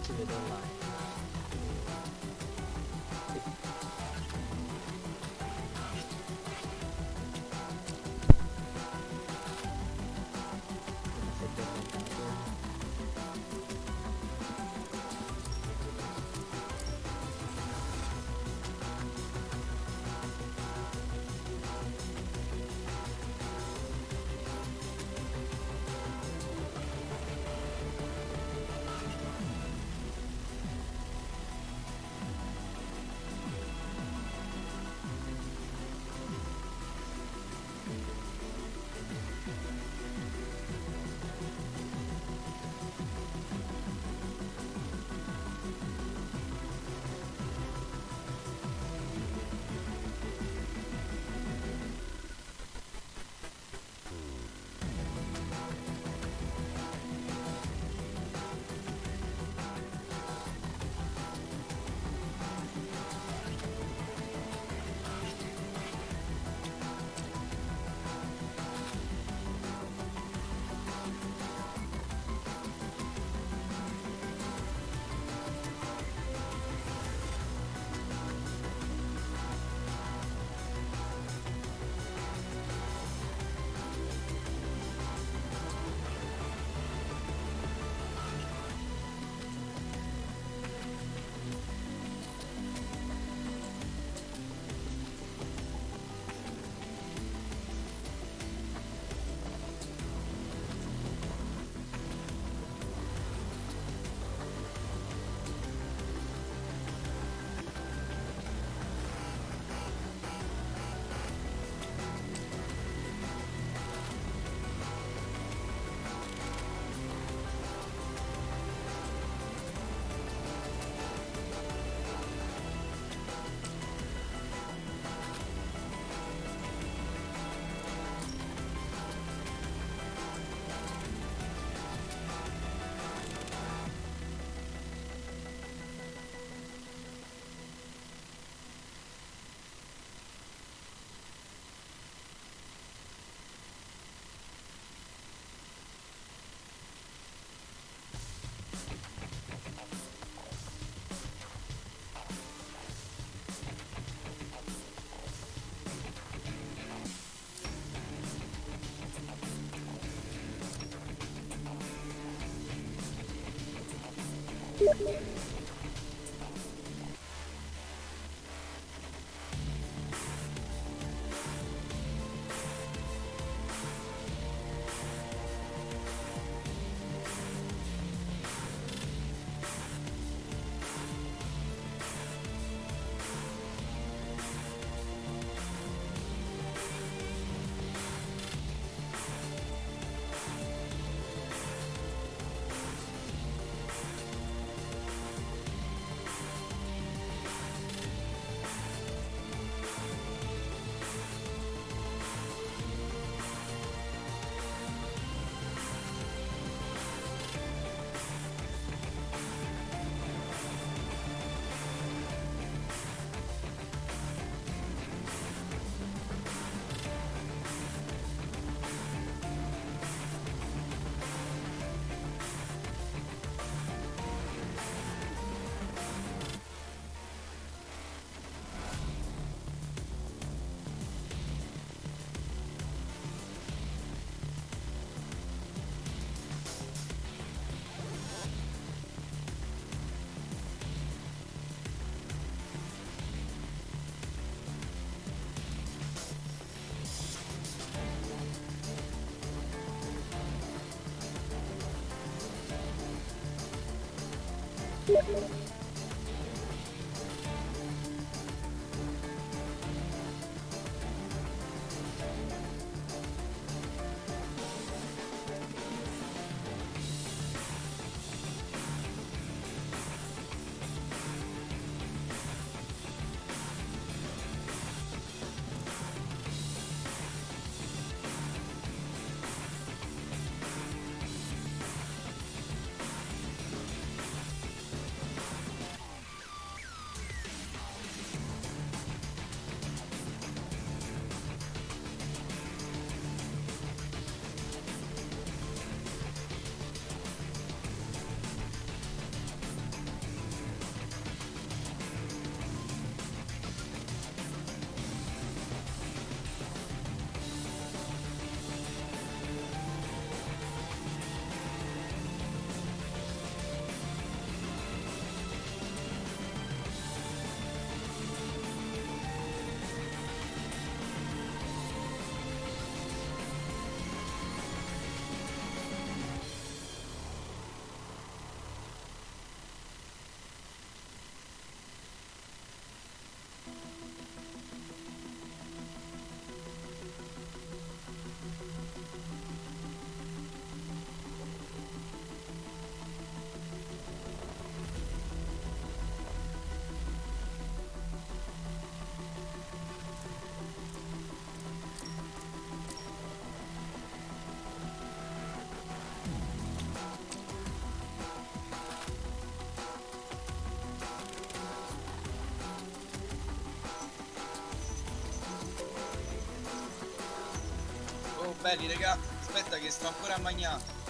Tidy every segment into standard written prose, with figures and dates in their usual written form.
ชีวิตออนไลน์ belli, raga. Aspetta che sto ancora a mangiare.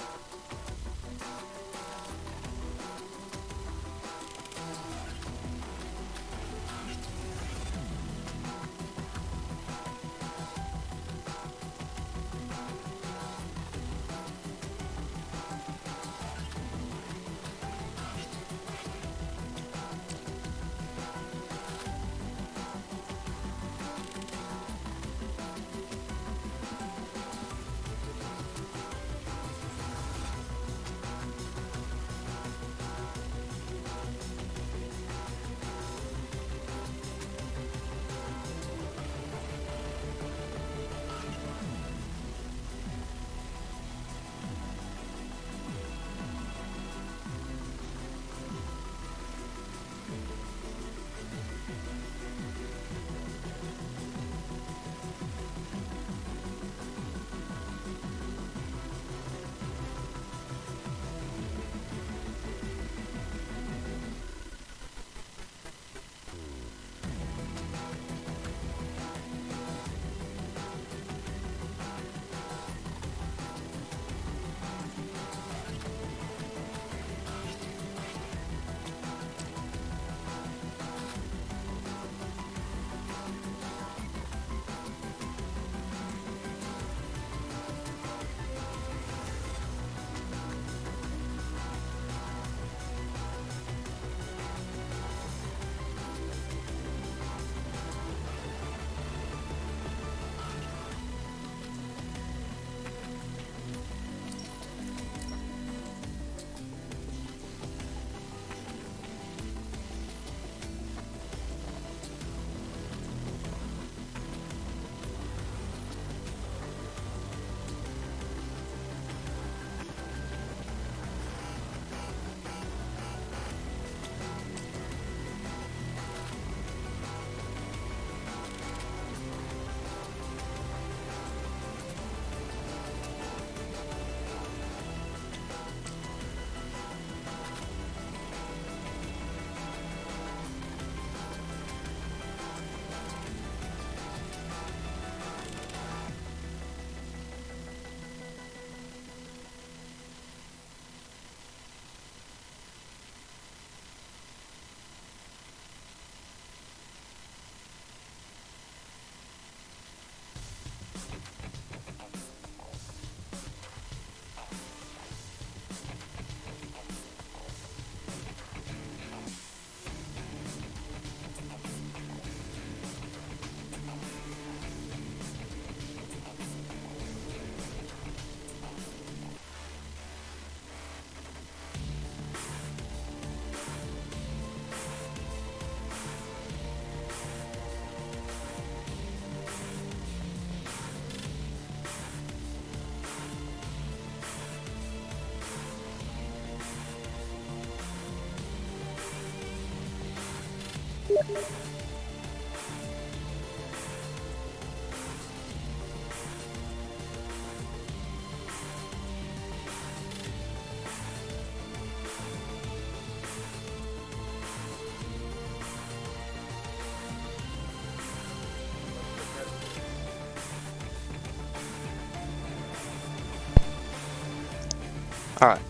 Alright,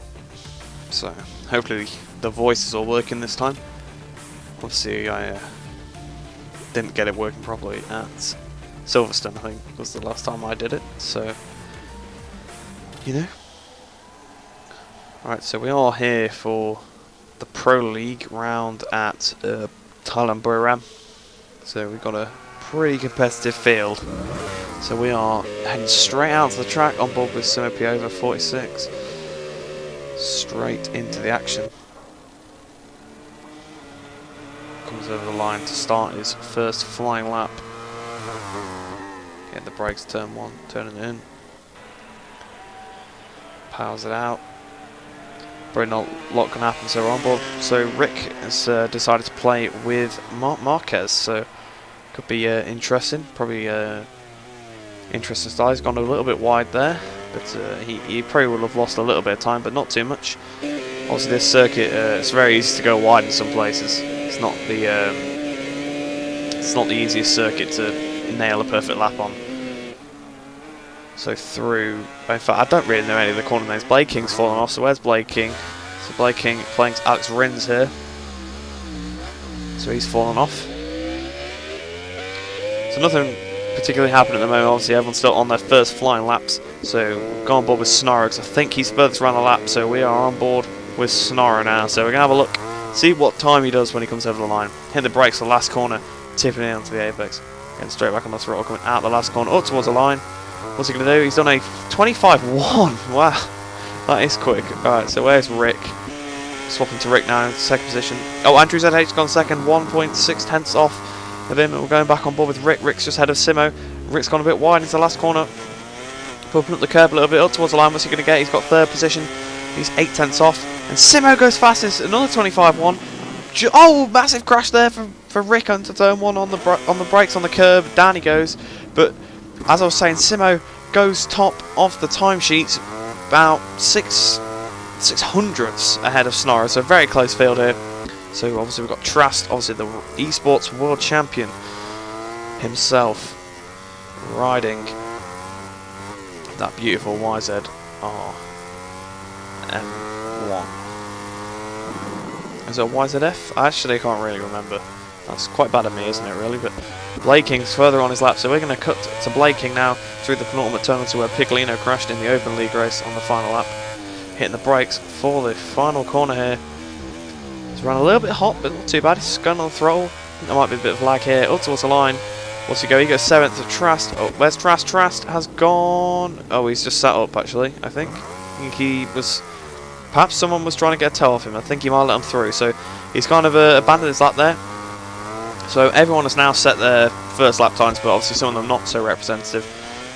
so hopefully the voice is all working this time. Obviously I didn't get it working properly at Silverstone, I think was the last time I did it, so you know. Alright, so we are here for the Pro League round at Thailand Buriram. So we've got a pretty competitive field. So we are heading straight out to the track on board with Simo over 46. Straight into the action. Comes over the line to start his first flying lap. Get the brakes, turn one, turning it in. Powers it out. Probably not a lot can happen, so we're on board. So Rick has decided to play with Marquez, so could be interesting. Probably interesting style. He's gone a little bit wide there, but he probably would have lost a little bit of time, but not too much. Obviously, this circuit it's very easy to go wide in some places. It's not the easiest circuit to nail a perfect lap on. So through, in fact, I don't really know any of the corner names. Blake King's fallen off, so where's Blake King? So Blake King playing Alex Rins here. So he's fallen off. So nothing particularly happening at the moment. Obviously, everyone's still on their first flying laps. So we'll go on board with Snorro, because I think he's furthest around the lap. So we are on board with Snorro now. So we're going to have a look, see what time he does when he comes over the line. Hit the brakes the last corner, tipping in onto the apex. Getting straight back on the throttle, coming out the last corner, up towards the line. What's he going to do? He's done a 25.1. Wow, that is quick. Alright, so where's Rick? Swapping to Rick now in second position. Oh, Andrew ZH's gone second, 1.6 tenths off of him. We're going back on board with Rick. Rick's just ahead of Simo. Rick's gone a bit wide into the last corner. Pumping up the curb a little bit, up towards the line. What's he going to get? He's got third position. He's 8 tenths off. And Simo goes fastest, another 25.1. Oh, massive crash there for Rick onto turn 1 on the brakes on the curb. Down he goes. But as I was saying, Simo goes top of the timesheets, about 6/600ths ahead of Snorro, so very close field here. So obviously we've got Trast, obviously the esports world champion himself, riding that beautiful YZR M1. Is it a YZF? I actually can't really remember. That's quite bad of me, isn't it, really? But Blake King's further on his lap, so we're going to cut to Blake King now through the penultimate turn to where Piccolino crashed in the Open League race on the final lap. Hitting the brakes for the final corner here. He's run a little bit hot, but not too bad. He's going on the throttle. I think there might be a bit of lag here. Up towards the line. What's he go? He goes 7th to Trast. Oh, where's Trast? Trast has gone. Oh, he's just sat up, actually, I think. I think he was... Perhaps someone was trying to get a toe off him. I think he might let him through. So he's kind of abandoned his lap there. So everyone has now set their first lap times, but obviously some of them not so representative,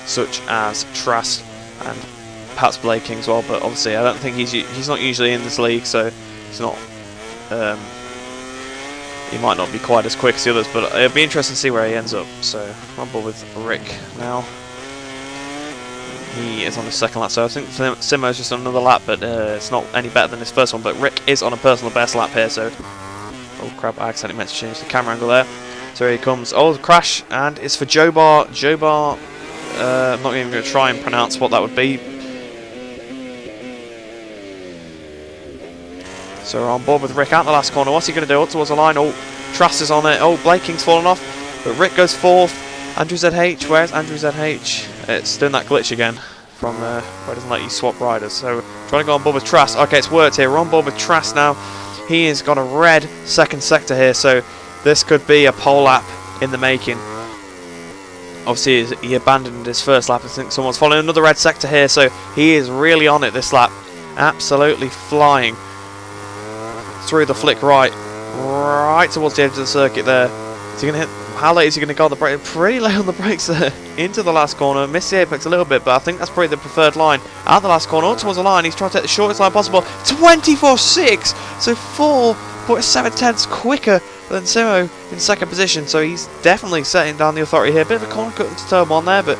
such as Trast and perhaps Blake King as well. But obviously I don't think he's not usually in this league, so he's not. He might not be quite as quick as the others, but it'll be interesting to see where he ends up. So on board with Rick now. He is on the second lap, so I think Simo's just on another lap, but it's not any better than his first one. But Rick is on a personal best lap here, so. Oh crap, I accidentally meant to change the camera angle there. So here he comes. Oh, the crash, and it's for Jobar. Jobar, I'm not even going to try and pronounce what that would be. So we're on board with Rick out the last corner. What's he going to do? Up towards the line. Oh, Trast is on it. Oh, Blake King's fallen off. But Rick goes 4th. Andrew ZH, where's Andrew ZH? It's doing that glitch again from where it doesn't let you swap riders. So trying to go on board with Trast. Okay, it's worked here. We're on board with Trast now. He has got a red second sector here, so this could be a pole lap in the making. Obviously, he abandoned his first lap. I think someone's following another red sector here, so he is really on it this lap. Absolutely flying through the flick right towards the edge of the circuit there. Is he going to hit? How late is he going to go on the brake? Pretty late on the brakes there. Into the last corner. Missed the apex a little bit, but I think that's probably the preferred line. Out the last corner, up towards the line. He's trying to take the shortest line possible. 24.6! So 4.7 tenths quicker than Simo in second position. So he's definitely setting down the authority here. Bit of a corner cut into turn 1 there, but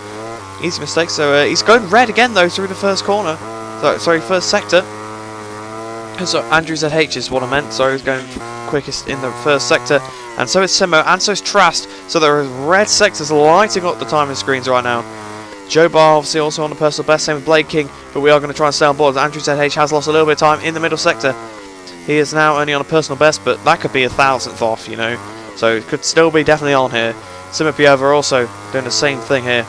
easy mistake. So he's going red again, though, through the first corner. Sorry, first sector. So Andrew ZH is what I meant. So he's going quickest in the first sector. And so is Simo, and so is Trast. So there are red sectors lighting up the timing screens right now. Jobar obviously also on the personal best, same with Blake King, but we are going to try and stay on board. Andrew ZH has lost a little bit of time in the middle sector. He is now only on a personal best, but that could be a 1,000th off, you know. So it could still be definitely on here. Simo Piova also doing the same thing here.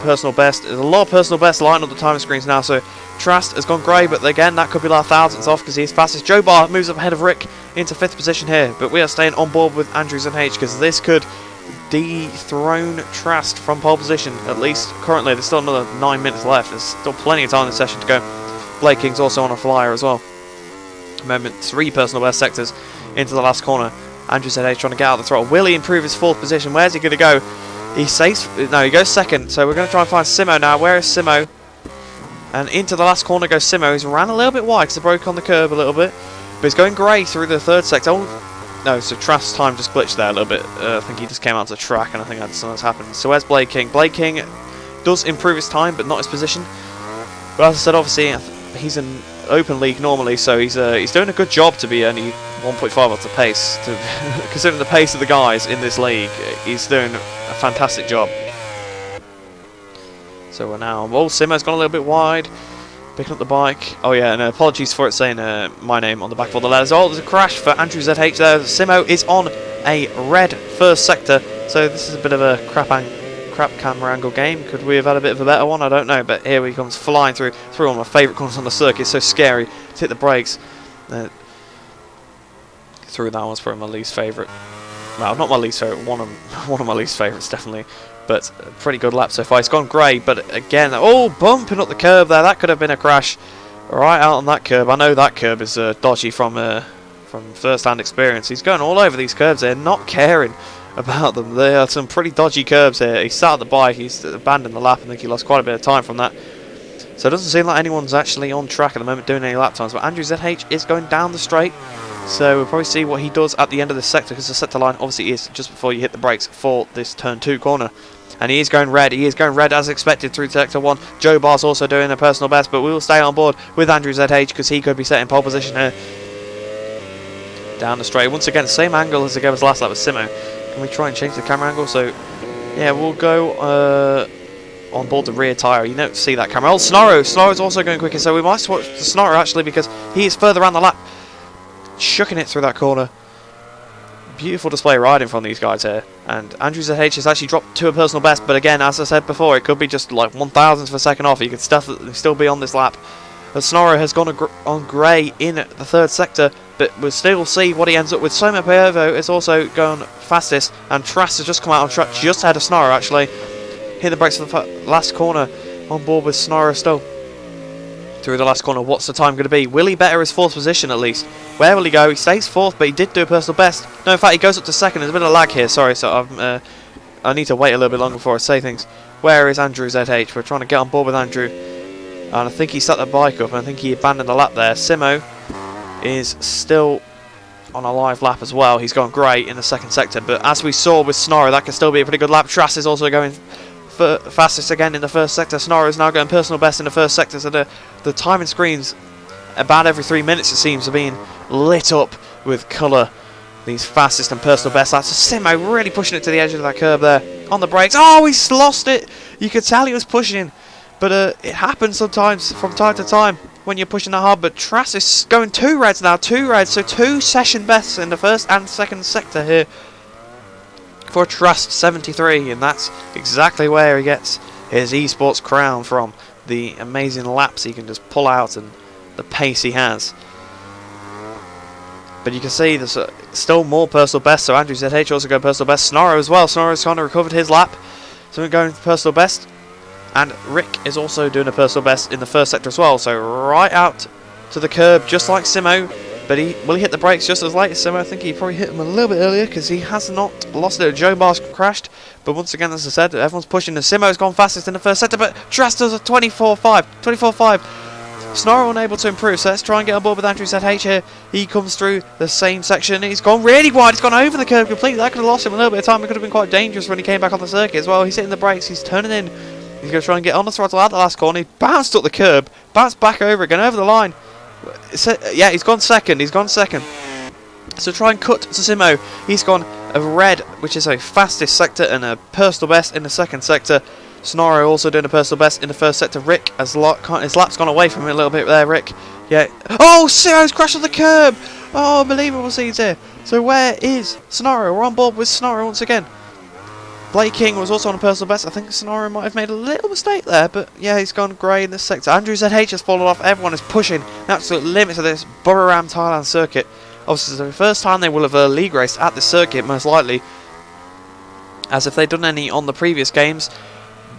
Personal best. There's a lot of personal best lighting up the timing screens now, so Trast has gone grey, but again, that could be like 1,000ths off because he's fastest. Jobar moves up ahead of Rick into 5th position here, but we are staying on board with Andrews and H because this could dethrone Trast from pole position, at least currently. There's still another 9 minutes left. There's still plenty of time in the session to go. Blake King's also on a flyer as well. Moment 3 personal best sectors into the last corner. Andrews and H trying to get out of the throttle. Will he improve his 4th position? Where's he going to go? He saves. No, he goes 2nd. So we're going to try and find Simo now. Where is Simo? And into the last corner goes Simo. He's ran a little bit wide because he broke on the curb a little bit. But he's going grey through the 3rd sector. Oh, no, so Trast's time just glitched there a little bit. I think he just came out to the track and I think that's happened. So where's Blake King? Blake King does improve his time but not his position. But as I said, obviously, he's in Open League normally, so he's doing a good job to be only 1.5 off the pace. Considering the pace of the guys in this league, he's doing a fantastic job. So we're now... Oh, Simo's gone a little bit wide. Picking up the bike. Oh yeah, and apologies for it saying my name on the back of all the letters. Oh, there's a crash for Andrew ZH there. Simo is on a red first sector. So this is a bit of a crap camera angle game. Could we have had a bit of a better one? I don't know. But here he comes flying through one of my favourite corners on the circuit. It's so scary to hit the brakes. Through that one's probably my least favourite. Well, not my least favourite. One of my least favourites, definitely. But a pretty good lap so far. It's gone grey, but again, oh, bumping up the curb there. That could have been a crash right out on that curb. I know that curb is dodgy from first-hand experience. He's going all over these curbs here, not caring about them. There are some pretty dodgy curbs here. He started the bike. He's abandoned the lap. I think he lost quite a bit of time from that. So it doesn't seem like anyone's actually on track at the moment doing any lap times. But Andrew ZH is going down the straight. So we'll probably see what he does at the end of this sector, because the sector line obviously is just before you hit the brakes for this turn 2 corner. And he is going red. He is going red as expected through sector 1. Joe Barr's also doing a personal best, but we will stay on board with Andrew ZH because he could be set in pole position here. Down the straight. Once again, same angle as the game was last lap with Simo. Can we try and change the camera angle? So, yeah, we'll go on board the rear tyre. You don't see that camera. Oh, Snorro. Snorro's also going quicker, so we might switch to Snorro actually because he is further around the lap. Shucking it through that corner. Beautiful display riding from these guys here. And Andrew ZH has actually dropped to a personal best, but again, as I said before, it could be just like 1,000th of a second off. He could still be on this lap. But Snorro has gone on grey in the third sector, but we'll still see what he ends up with. Soma Paervo is also going fastest, and Trass has just come out on track just ahead of Snorro actually. Hit the brakes for the last corner, on board with Snorro still. Through the last corner, what's the time going to be? Will he better his 4th position at least? Where will he go? He stays 4th, but he did do a personal best. No, in fact, he goes up to 2nd. There's a bit of lag here, sorry, so I need to wait a little bit longer before I say things. Where is Andrew ZH? We're trying to get on board with Andrew. And I think he set the bike up, and I think he abandoned the lap there. Simo is still on a live lap as well. He's gone great in the 2nd sector, but as we saw with Snorro, that can still be a pretty good lap. Trass is also going fastest again in the 1st sector. Snorro is now going personal best in the 1st sector, so the timing screens about every 3 minutes it seems are being lit up with colour. These fastest and personal best laps. Simo really pushing it to the edge of that curb there. On the brakes. Oh, he's lost it. You could tell he was pushing. But it happens sometimes from time to time when you're pushing that hard. But Trass is going 2 reds now. 2 reds. So 2 session bests in the 1st and 2nd sector here for Trass 73. And that's exactly where he gets his esports crown from. The amazing laps he can just pull out and the pace he has. But you can see there's still more personal best. So Andrew ZH also going personal best. Snorro as well. Snorro's kind of recovered his lap. So we're going personal best. And Rick is also doing a personal best in the 1st sector as well. So right out to the curb, just like Simo. But will he hit the brakes just as late as Simo? I think he probably hit him a little bit earlier because he has not lost it. Joe Barr's crashed. But once again, as I said, everyone's pushing. And Simo's gone fastest in the 1st sector. But Trass does a 24.5. 24.5. Snorro unable to improve, so let's try and get on board with Andrew ZH here. He comes through the same section. He's gone really wide. He's gone over the curb completely. That could have lost him a little bit of time. It could have been quite dangerous when he came back on the circuit as well. He's hitting the brakes. He's turning in. He's going to try and get on the throttle at the last corner. He bounced up the curb. Bounced back over again, over the line. Yeah, he's gone 2nd. He's gone 2nd. So try and cut to Simo. He's gone a red, which is a fastest sector, and a personal best in the 2nd sector. Snorro also doing a personal best in the 1st sector. Rick, his lap's gone away from him a little bit there, Rick. Yeah. Oh, Simo's crashed on the curb. Oh, unbelievable scenes here. So where is Snorro? We're on board with Snorro once again. Blake King was also on a personal best. I think Snorro might have made a little mistake there, but yeah, he's gone grey in this sector. Andrew ZH has fallen off. Everyone is pushing the absolute limits of this Buriram Thailand circuit. Obviously, it's the first time they will have league raced at this circuit, most likely. As if they'd done any on the previous games,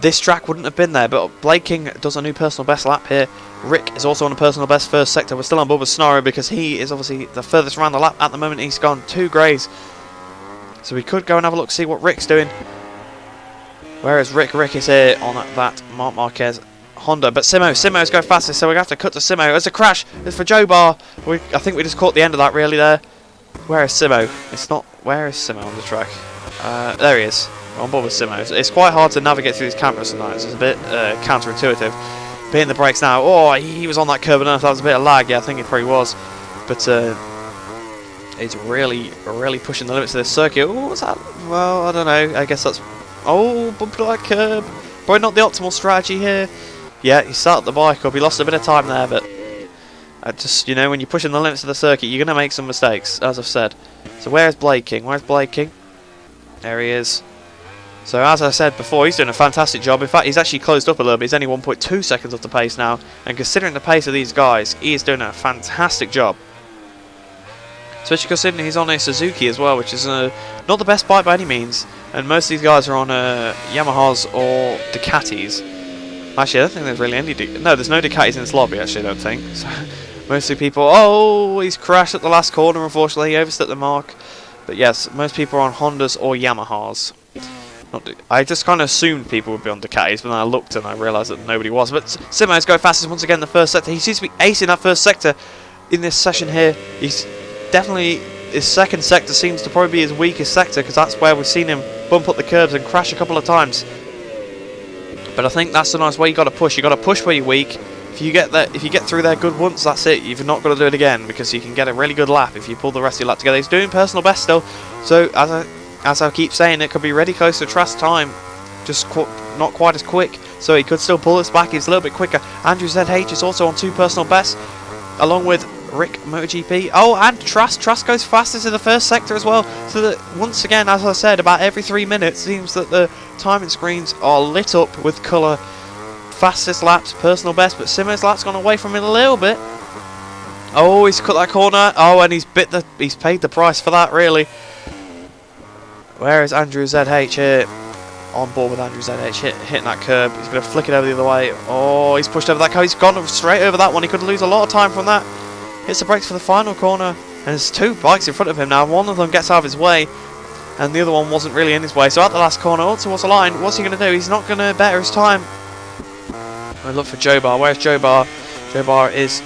this track wouldn't have been there. But Blake King does a new personal best lap here. Rick is also on a personal best 1st sector. We're still on board with Snorro because he is obviously the furthest around the lap at the moment. He's gone 2 greys. So we could go and have a look, see what Rick's doing. Where is Rick? Rick is here on that Marc Marquez Honda. But Simo's going fastest, so we're going to have to cut to Simo. There's a crash. It's for Joe Barr. I think we just caught the end of that really there. Where is Simo? It's not... Where is Simo on the track? There he is. We're on board with Simo. It's quite hard to navigate through these cameras sometimes. It's a bit counterintuitive. Hitting the brakes now. Oh, he was on that curb. I don't know if that was a bit of lag. Yeah, I think it probably was. But he's really pushing the limits of this circuit. Oh, what's that? Well, I don't know. I guess that's... Oh, bumped that curb. Probably not the optimal strategy here. Yeah, he started the bike up. He lost a bit of time there, but just, you know, when you're pushing the limits of the circuit, you're going to make some mistakes, as I've said. So where's Blake King? Where's Blake King? There he is. So as I said before, he's doing a fantastic job. In fact, he's actually closed up a little bit. He's only 1.2 seconds off the pace now. And considering the pace of these guys, he is doing a fantastic job. Especially considering he's on a Suzuki as well, which is not the best bike by any means. And most of these guys are on Yamahas or Ducatis. Actually, I don't think there's really any... No, there's no Ducatis in this lobby, actually, I don't think. So, mostly people... Oh, he's crashed at the last corner, unfortunately. He overstepped the mark. But yes, most people are on Hondas or Yamahas. I just kind of assumed people would be on Ducatis, but then I looked and I realised that nobody was. But Simo's going fastest once again in the first sector. He seems to be acing that first sector in this session here. He's definitely... His second sector seems to probably be his weakest sector, because that's where we've seen him bump up the curbs and crash a couple of times. But I think that's the nice way you got to push. You got to push where you're weak. If you get through there good once, that's it. You've not got to do it again, because you can get a really good lap if you pull the rest of your lap together. He's doing personal best still, so as I keep saying, it could be really close to Trust's time, just not quite as quick. So he could still pull this back. He's a little bit quicker. Andrew ZH is also on 2 personal bests, along with Rick MotoGP. Oh, and Trust goes fastest in the first sector as well. So that once again, as I said, about every 3 minutes, it seems that the timing screens are lit up with colour. Fastest laps, personal best, but Simo's lap's gone away from it a little bit. Oh, he's cut that corner. Oh, and he's paid the price for that, really. Where is Andrew ZH here? On board with Andrew ZH, hitting that curb. He's going to flick it over the other way. Oh, he's pushed over that car. He's gone straight over that one. He could lose a lot of time from that. Hits the brakes for the final corner. And there's 2 bikes in front of him now. One of them gets out of his way, and the other one wasn't really in his way. So at the last corner, up towards the line, what's he going to do? He's not going to better his time. I look for Joe Bar. Where's Joe Bar? Joe Bar is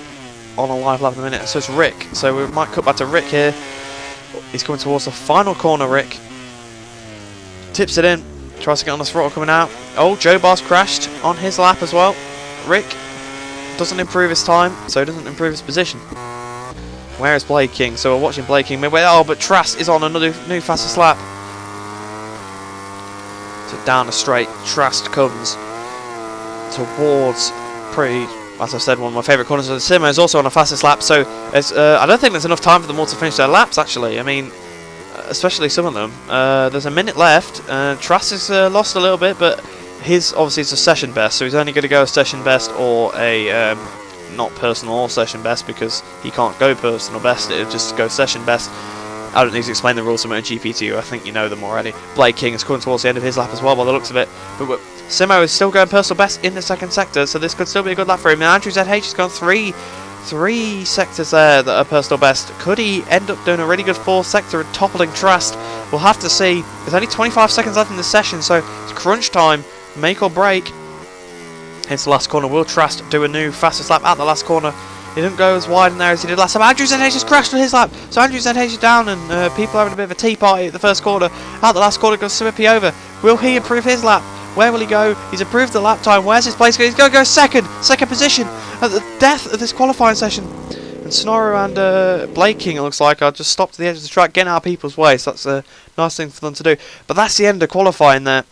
on a live lap in a minute. So it's Rick. So we might cut back to Rick here. He's coming towards the final corner, Rick. Tips it in. Tries to get on the throttle coming out. Oh, Joe Bar's crashed on his lap as well. Rick doesn't improve his time, so he doesn't improve his position. Where is Blake King? So we're watching Blake King midway. Oh, but Trask is on another new fastest lap. So down the straight, Trask comes towards as I said, one of my favourite corners of the Simo is also on a fastest lap. So I don't think there's enough time for them all to finish their laps, actually. I mean, especially some of them. There's a minute left. Trask has lost a little bit, but obviously it's a session best, so he's only going to go a session best or a not personal or session best, because he can't go personal best. It'll just go session best. I don't need to explain the rules of MotoGP to you. I think you know them already. Blake King is coming towards the end of his lap as well, by the looks of it. But Simo is still going personal best in the second sector, so this could still be a good lap for him. And Andrew ZH has gone three sectors there that are personal best. Could he end up doing a really good 4th sector and toppling Trust? We'll have to see. There's only 25 seconds left in the session, so it's crunch time. Make or break. Here's the last corner. Will Trust do a new fastest lap at the last corner? He didn't go as wide in there as he did last time. Andrew ZH has crashed on his lap. So Andrew ZH is down, and people are having a bit of a tea party at the first corner. At the last corner goes Simipi over. Will he improve his lap? Where will he go? He's improved the lap time. Where's his place? He's going to go second position at the death of this qualifying session. And Snorro and Blake King, it looks like, are just stopped at the edge of the track, getting out of people's way. So that's a nice thing for them to do. But that's the end of qualifying there.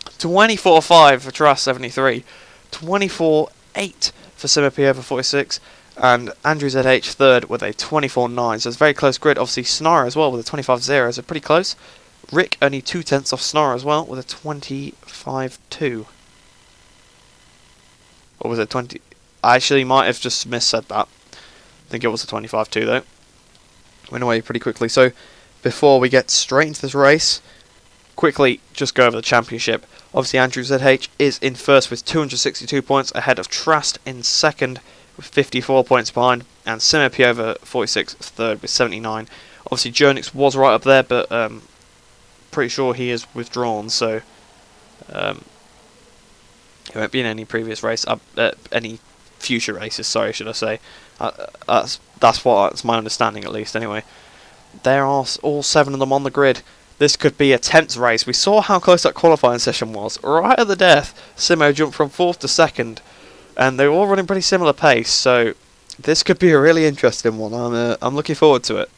24.5 for Trust 73. 24.8 for Simipi over 46. And Andrew ZH third with a 24.9. So it's a very close grid. Obviously Snorro as well with a 25.0. So pretty close. Rick only 2/10 off Snorro as well with a 25.2. Or was it 20? I actually might have just missaid that. I think it was a 25.2 though. Went away pretty quickly. So before we get straight into this race, quickly just go over the championship. Obviously Andrew ZH is in first with 262 points, ahead of Trust in second with 54 points behind, and Simipi over 46 third with 79. Obviously Jonix was right up there, but pretty sure he is withdrawn, so he won't be in any previous race, any future races. Sorry, should I say? That's my understanding, at least. Anyway, there are all 7 of them on the grid. This could be a tense race. We saw how close that qualifying session was. Right at the death, Simo jumped from 4th to 2nd, and they were all running pretty similar pace. So this could be a really interesting one. I'm looking forward to it.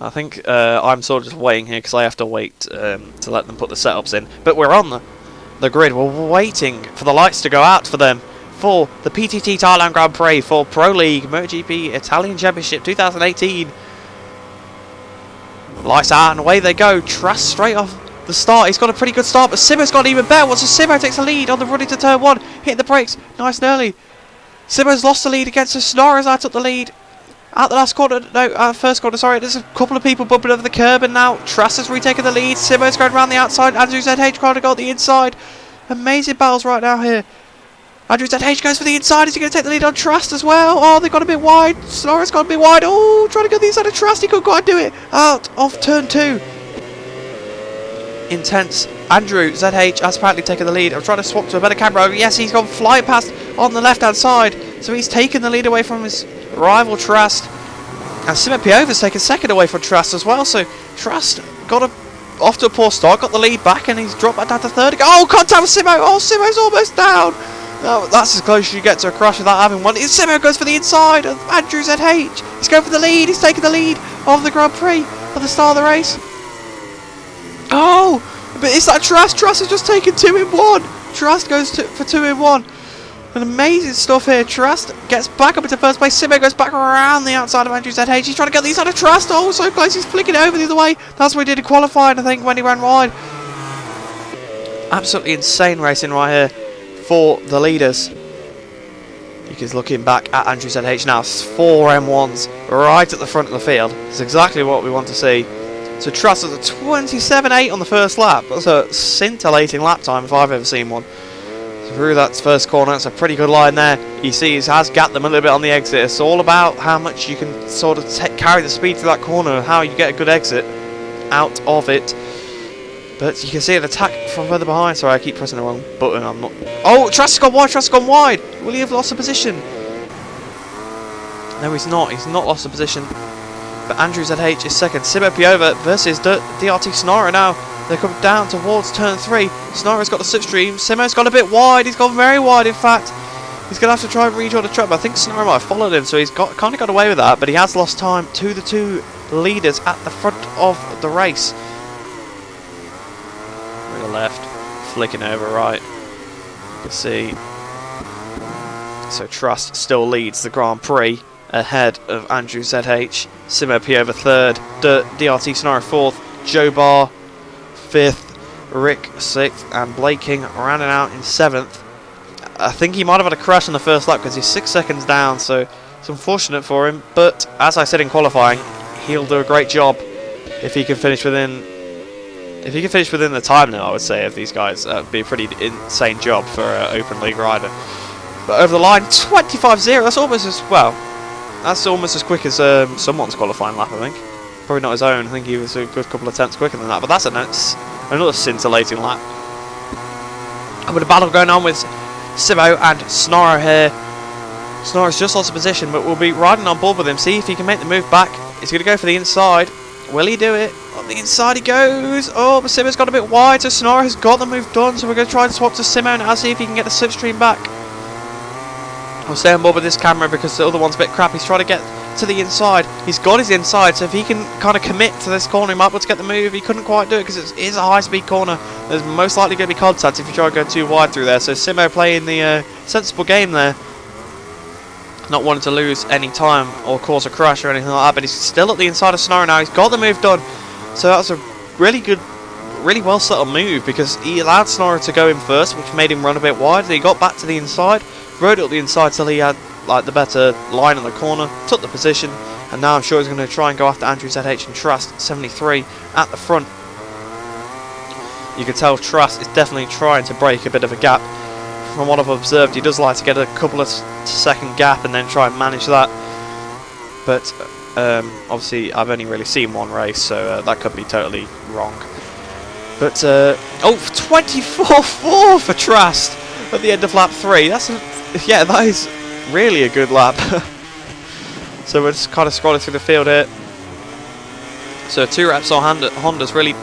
I think I'm sort of just waiting here because I have to wait to let them put the setups in. But we're on the grid. We're waiting for the lights to go out for them. For the PTT Thailand Grand Prix, for Pro League, MotoGP Italian Championship 2018. Lights out and away they go. Trust straight off the start. He's got a pretty good start, but Simo's got even better. Once Simo takes the lead on the run into turn 1, hitting the brakes nice and early. Simo's lost the lead against Sonora as I took the lead. At the last corner, no, first corner, sorry. There's a couple of people bumping over the curb, and now Trust has retaken the lead. Simo's going around the outside. Andrew ZH trying to go at the inside. Amazing battles right now here. Andrew ZH goes for the inside. Is he going to take the lead on Trust as well? Oh, they got a bit wide. Sonora's got a bit wide. Oh, trying to go the inside of Trust. He couldn't quite do it. Out of turn 2. Intense. Andrew ZH has apparently taken the lead. I'm trying to swap to a better camera. Yes, he's gone flying past on the left-hand side. So he's taken the lead away from his rival Trust. And Simo Piova's taken second away from Trust as well. So Trust got off to a poor start, got the lead back, and he's dropped back down to third. Oh, contact with Simo. Oh, Simo's almost down. Oh, that's as close as you get to a crash without having one. Simo goes for the inside of Andrew ZH. He's going for the lead. He's taking the lead of the Grand Prix at the start of the race. Oh, but is that Trust? Trust has just taken 2 in 1. Trust goes for 2 in 1. And amazing stuff here. Trust gets back up into first place. Simo goes back around the outside of Andrew ZH. He's trying to get the inside of Trust. Oh, so close. He's flicking over the other way. That's what he did in qualifying, I think, when he ran wide. Absolutely insane racing right here for the leaders. He's looking back at Andrew ZH now. 4 M1s right at the front of the field. It's exactly what we want to see. So Trust has a 27.8 on the first lap. That's a scintillating lap time if I've ever seen one. So through that first corner, that's a pretty good line there. You see he has gapped them a little bit on the exit. It's all about how much you can sort of carry the speed through that corner, how you get a good exit out of it. But you can see an attack from further behind. Sorry, I keep pressing the wrong button. I'm not... Oh, Trust has gone wide. Trust has gone wide. Will he have lost the position? No, he's not. He's not lost the position. But Andrew ZH is second. Simo Piova versus DRT Sonora now. They come down towards turn 3. Sonora's got the slipstream. Simo's gone a bit wide. He's gone very wide, in fact. He's going to have to try and rejoin the track. But I think Sonora might have followed him, so he's kind of got away with that. But he has lost time to the 2 leaders at the front of the race. Rear left, flicking over right. You can see. So Trust still leads the Grand Prix ahead of Andrew ZH. Simo Piova third, DRT Sonora fourth, Joe Barr fifth, Rick sixth, and Blake King rounding out in seventh. I think he might have had a crash in the first lap because he's 6 seconds down, so it's unfortunate for him. But as I said in qualifying, he'll do a great job if he can finish within. If he can finish within the time now, I would say, of these guys, that would be a pretty insane job for an Open League rider. But over the line, 25.0. That's almost as well. That's almost as quick as someone's qualifying lap, I think. Probably not his own. I think he was a good couple of tenths quicker than that. But that's another scintillating lap. And with a battle going on with Simo and Sonora here. Sonora's just lost a position, but we'll be riding on board with him. See if he can make the move back. He's going to go for the inside. Will he do it? On the inside he goes. Oh, but Simo's got a bit wide, so Sonora has got the move done. So we're going to try and swap to Simo now, see if he can get the slipstream back. I'll stay on board with this camera because the other one's a bit crap. He's trying to get to the inside. He's got his inside, so if he can kind of commit to this corner, he might be able to get the move. He couldn't quite do it because it is a high-speed corner. There's most likely going to be contact if you try to go too wide through there. So Simo playing the sensible game there. Not wanting to lose any time or cause a crash or anything like that, but he's still at the inside of Sonora now. He's got the move done. So that was a really good, really well set up move because he allowed Sonora to go in first, which made him run a bit wide. Then he got back to the inside, rode it up the inside till he had like the better line in the corner, took the position, and now I'm sure he's going to try and go after Andrew ZH and Trust 73 at the front. You can tell Trust is definitely trying to break a bit of a gap. From what I've observed, he does like to get a couple of second gap and then try and manage that. But obviously I've only really seen one race, so that could be totally wrong. But oh, 24.4 for Trust at the end of lap 3. Yeah, that is really a good lap. So we're just kind of scrolling through the field here. So 2 reps on Honda's really,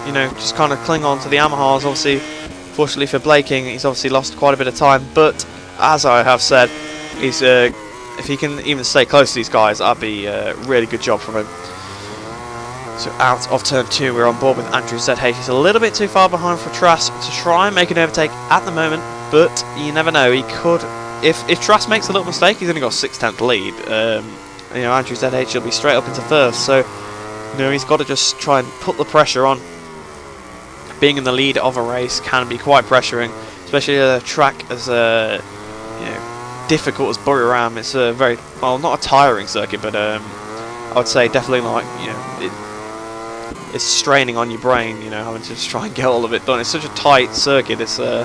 you know, just kind of cling on to the Yamahas. Obviously, fortunately for Blaking, he's obviously lost quite a bit of time. But as I have said, he's if he can even stay close to these guys, that'd be a really good job from him. So out of turn 2, we're on board with Andrew ZH. He's a little bit too far behind for Trask to try and make an overtake at the moment, but you never know. He could, if Trask makes a little mistake, he's only got 6/10 lead. You know, Andrew ZH will be straight up into first, so you know he's got to just try and put the pressure on. Being in the lead of a race can be quite pressuring, especially a track as you know, difficult as Buriram. It's a very, well, not a tiring circuit, but I would say definitely, like, you know, it's straining on your brain, you know, having to just try and get all of it done. It's such a tight circuit. It's a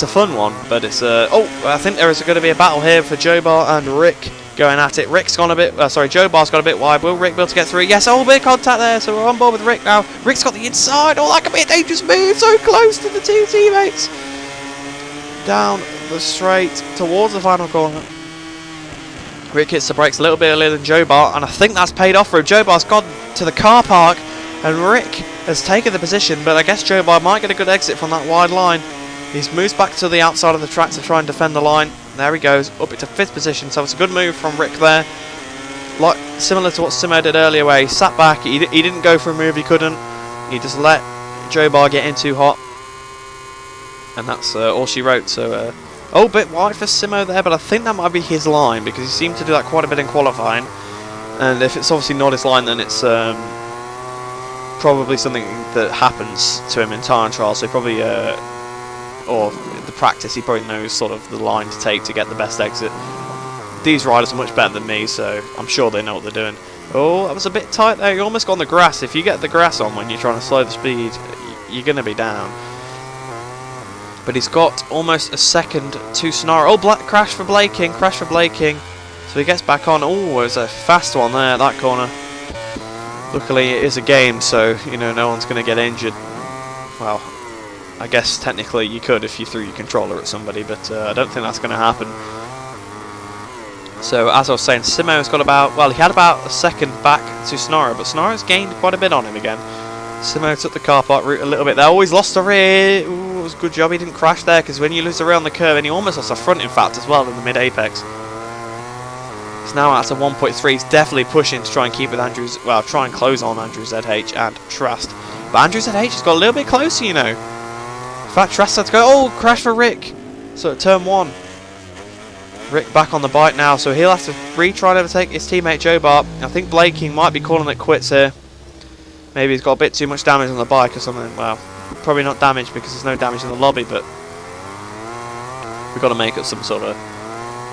fun one, but it's oh, I think there is going to be a battle here for Joe Bar and Rick going at it. Rick's gone a bit, sorry, Joe Bar's got a bit wide. Will Rick be able to get through? Yes, oh, bit of contact there, so we're on board with Rick now. Rick's got the inside. Oh, that could be a dangerous move. So close to the two teammates. Down the straight towards the final corner. Rick hits the brakes a little bit earlier than Joe Bar, and I think that's paid off for him. Joe Bar's gone to the car park, and Rick has taken the position, but I guess Joe Bar might get a good exit from that wide line. He's moved back to the outside of the track to try and defend the line. There he goes, up into 5th position, so it's a good move from Rick there. Like, similar to what Simo did earlier, where he sat back, he didn't go for a move he couldn't. He just let Joe Bar get in too hot. And that's all she wrote, so... oh, bit wide for Simo there, but I think that might be his line, because he seemed to do that quite a bit in qualifying. And if it's obviously not his line, then it's probably something that happens to him in time trial, so probably... or the practice, he probably knows sort of the line to take to get the best exit. These riders are much better than me, so I'm sure they know what they're doing. Oh, that was a bit tight there. You almost got on the grass. If you get the grass on when you're trying to slow the speed, you're going to be down. But he's got almost a second to Sonara. Oh, black crash for Blaking. Crash for Blaking. So he gets back on. Oh, it was a fast one there at that corner. Luckily, it is a game, so, you know, no one's going to get injured. Well, I guess technically you could if you threw your controller at somebody, but I don't think that's going to happen. So as I was saying, Simo's got about, well, he had about a second back to Sonara, but Sonara's gained quite a bit on him again. Simo took the car park route a little bit there. Oh, he's lost the rear. Ooh, it was a good job he didn't crash there, because when you lose the rear on the curve, and he almost lost the front, in fact, as well in the mid-apex. He's now out to 1.3. He's definitely pushing to try and keep with Andrew's, well, try and close on Andrew ZH and Trust. But Andrew ZH has got a little bit closer, you know. In fact, Trust had to go, oh, crash for Rick. So at turn 1. Rick back on the bike now, so he'll have to retry and overtake his teammate Joe Bar. I think Blaking might be calling it quits here. Maybe he's got a bit too much damage on the bike or something. Well, probably not damage because there's no damage in the lobby, but we've got to make up some sort of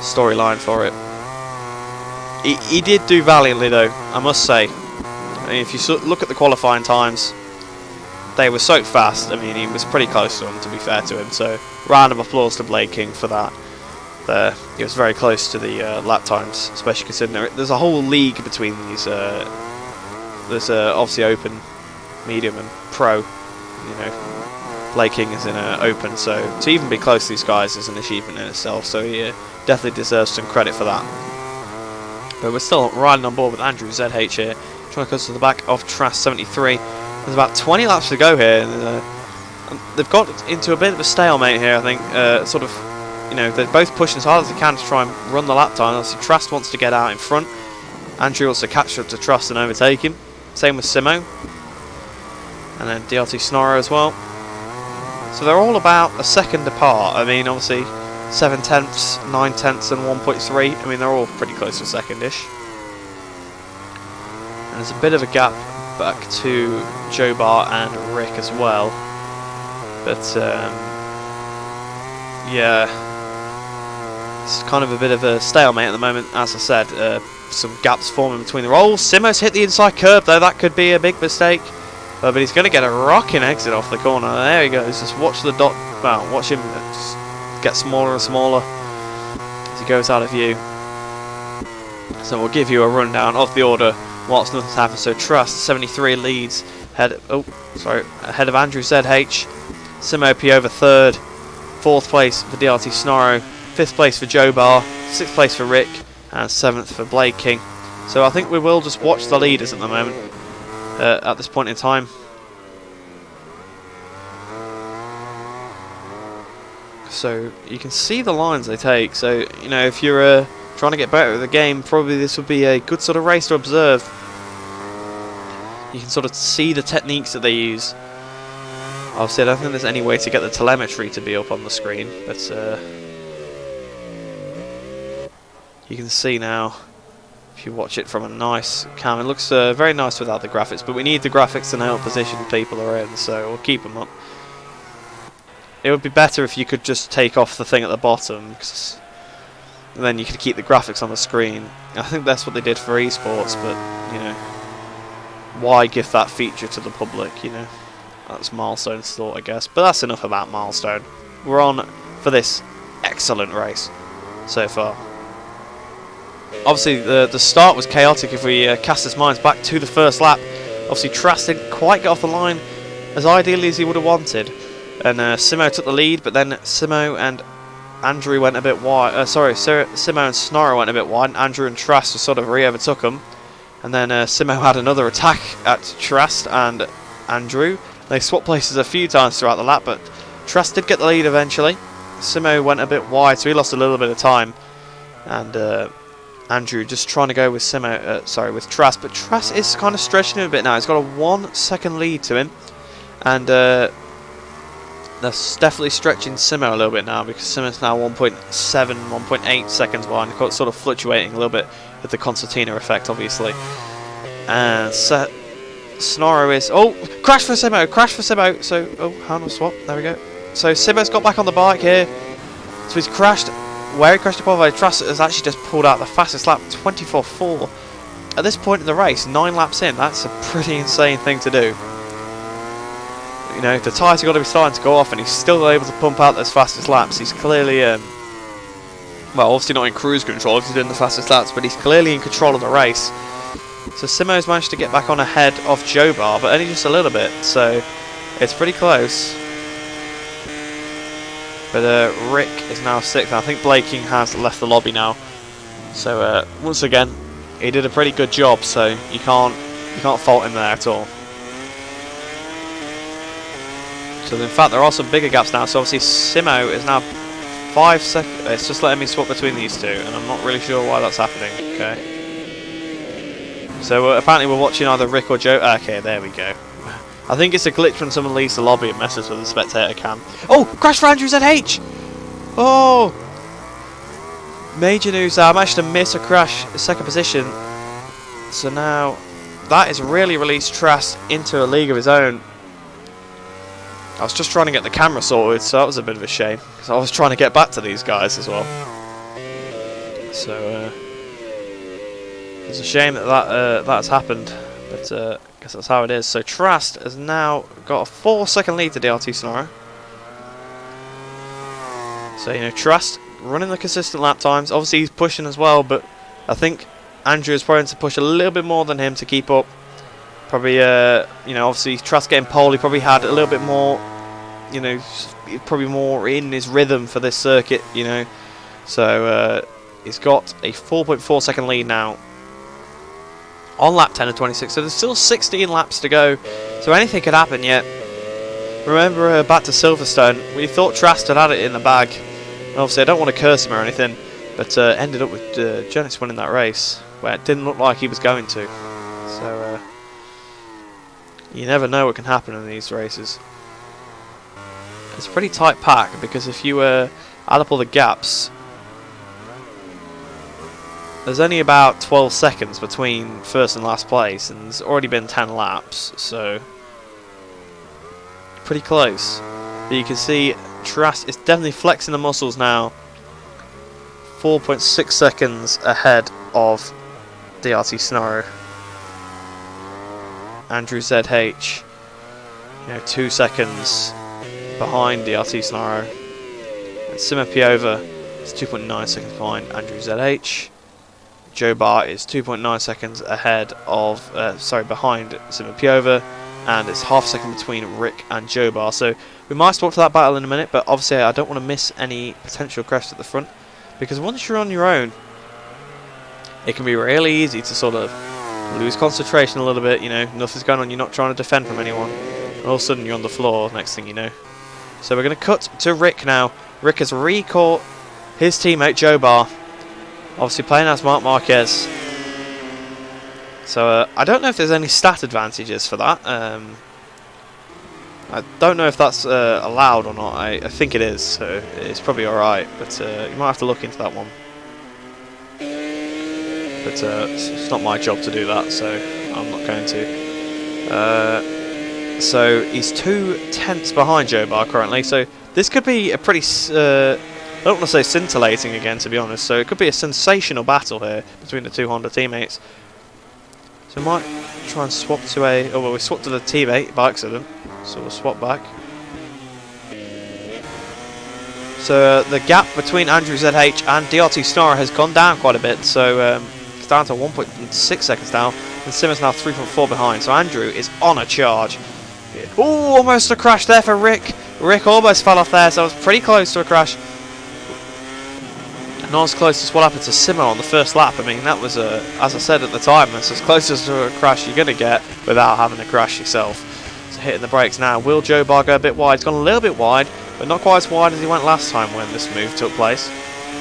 storyline for it. He did do valiantly though, I must say. I mean, if you look at the qualifying times, they were so fast. I mean, he was pretty close to them, to be fair to him. So, round of applause to Blaking for that. There, he was very close to the lap times, especially considering there's a whole league between these. There's obviously open, medium, and pro. You know, Blaking is in open, so to even be close to these guys is an achievement in itself. So he definitely deserves some credit for that. But we're still riding on board with Andrew ZH here, trying to close to the back of Trask 73. There's about 20 laps to go here. And, they've got into a bit of a stalemate here, I think. Sort of. You know, they're both pushing as hard as they can to try and run the lap time. Obviously, Trust wants to get out in front. Andrew wants to catch up to Trust and overtake him. Same with Simo. And then DLT Sonara as well. So they're all about a second apart. I mean, obviously, 7 tenths, 9 tenths, and 1.3. I mean, they're all pretty close to a second-ish. And there's a bit of a gap back to Joe Bar and Rick as well. But, yeah. It's kind of a bit of a stalemate at the moment, as I said. Some gaps forming between the rolls. Simo's hit the inside curb, though. That could be a big mistake. But he's going to get a rocking exit off the corner. There he goes. Just watch the dot. Well, watch him just get smaller and smaller as he goes out of view. So we'll give you a rundown of the order whilst nothing's happened. So Trust 73 leads ahead of Andrew ZH. Simo P over third. 4th place for DLT Sonara. 5th place for Joe Bar, 6th place for Rick, and 7th for Blaking. So I think we will just watch the leaders at the moment, at this point in time. So you can see the lines they take. So, you know, if you're trying to get better at the game, probably this would be a good sort of race to observe. you can sort of see the techniques that they use. Obviously, I don't think there's any way to get the telemetry to be up on the screen, but you can see now, if you watch it from a nice cam, it looks very nice without the graphics, but we need the graphics to help position people around, so we'll keep them up. It would be better if you could just take off the thing at the bottom, cause then you could keep the graphics on the screen. I think that's what they did for esports, but, you know, why give that feature to the public, you know? That's Milestone's thought, I guess. But that's enough about Milestone. We're on for this excellent race so far. Obviously, the start was chaotic if we cast his minds back to the first lap. Obviously, Trask didn't quite get off the line as ideally as he would have wanted. And Simo took the lead, but then Simo and Andrew went a bit wide. Simo and Snorro went a bit wide, and Andrew and Trask sort of re-overtook them. And then Simo had another attack at Trask and Andrew. They swapped places a few times throughout the lap, but Trask did get the lead eventually. Simo went a bit wide, so he lost a little bit of time. And Andrew just trying to go with with Trask, but Trask is kind of stretching him a bit now. He's got a 1 second lead to him, and that's definitely stretching Simo a little bit now, because Simo's now 1.7, 1.8 seconds behind, sort of fluctuating a little bit with the concertina effect, obviously. And Snorro is... Oh! Crash for Simo! Crash for Simo! So, oh, handle swap. There we go. So, Simo's got back on the bike here. So, he's crashed. Where he crashed above, Trask has actually just pulled out the fastest lap, 24.4. At this point in the race, 9 laps in, that's a pretty insane thing to do. You know, the tyres have got to be starting to go off, and he's still able to pump out those fastest laps. He's clearly, well, obviously not in cruise control if he's doing the fastest laps, but he's clearly in control of the race. So Simo's managed to get back on ahead of Joe Bar, but only just a little bit, so it's pretty close. But Rick is now 6th, and I think Blaking has left the lobby now. So once again, he did a pretty good job, so you can't fault him there at all. So in fact, there are some bigger gaps now. So obviously Simo is now 5 seconds. It's just letting me swap between these two, and I'm not really sure why that's happening. Okay. So apparently we're watching either Rick or Joe. Okay, there we go. I think it's a glitch when someone leaves the lobby and messes with the spectator cam. Oh, crash for Andrews at H! Oh! Major news there. I managed to miss a crash, second position. So now that has really released Trask into a league of his own. I was just trying to get the camera sorted, so that was a bit of a shame, because I was trying to get back to these guys as well. So it's a shame that that's happened, but I guess that's how it is. So Trask has now got a 4 second lead to DRT Snorro. So, you know, Trask running the consistent lap times. Obviously he's pushing as well, but I think Andrew is probably to push a little bit more than him to keep up. Probably, you know, obviously Trask getting pole, he probably had a little bit more, you know, probably more in his rhythm for this circuit, you know. So he's got a 4.4 second lead now on lap 10 of 26. So there's still 16 laps to go, so anything could happen yet. Remember back to Silverstone, we thought Trask had it in the bag. And obviously I don't want to curse him or anything, but ended up with Jonas winning that race, where it didn't look like he was going to. So you never know what can happen in these races. It's a pretty tight pack, because if you add up all the gaps, there's only about 12 seconds between first and last place, and there's already been 10 laps, so pretty close. But you can see Trask is definitely flexing the muscles now. 4.6 seconds ahead of DRT Snorro. Andrew ZH, you know, 2 seconds behind DRT Snorro. And Simo Piova is 2.9 seconds behind Andrew ZH. Joe Bar is 2.9 seconds ahead of, behind Simo Piova, and it's half a second between Rick and Joe Bar. So we might swap to that battle in a minute, but obviously I don't want to miss any potential crashes at the front, because once you're on your own, it can be really easy to sort of lose concentration a little bit, you know, nothing's going on, you're not trying to defend from anyone, and all of a sudden you're on the floor, next thing you know. So we're going to cut to Rick now. Rick has re-caught his teammate Joe Bar, obviously playing as Marc Marquez. So I don't know if there's any stat advantages for that. I don't know if that's allowed or not. I think it is, so it's probably alright, but you might have to look into that one. But it's not my job to do that, so I'm not going to. So he's 2/10 behind Joe Bar currently, so this could be a pretty... I don't want to say scintillating again, to be honest, so it could be a sensational battle here between the two Honda teammates. So we might try and swap to a... Oh, well, we swapped to the teammate by accident. So we'll swap back. So the gap between Andrew ZH and DRT Snarrer has gone down quite a bit. So it's down to 1.6 seconds down. And Simmer's now 3.4 behind. So Andrew is on a charge. Oh, almost a crash there for Rick. Rick almost fell off there. So it was pretty close to a crash. Not as close as what happened to Simmer on the first lap. I mean, that was, as I said at the time, that's as close as to a crash you're going to get without having a crash yourself. So hitting the brakes now. Will Joe Bar go a bit wide? He's gone a little bit wide, but not quite as wide as he went last time when this move took place.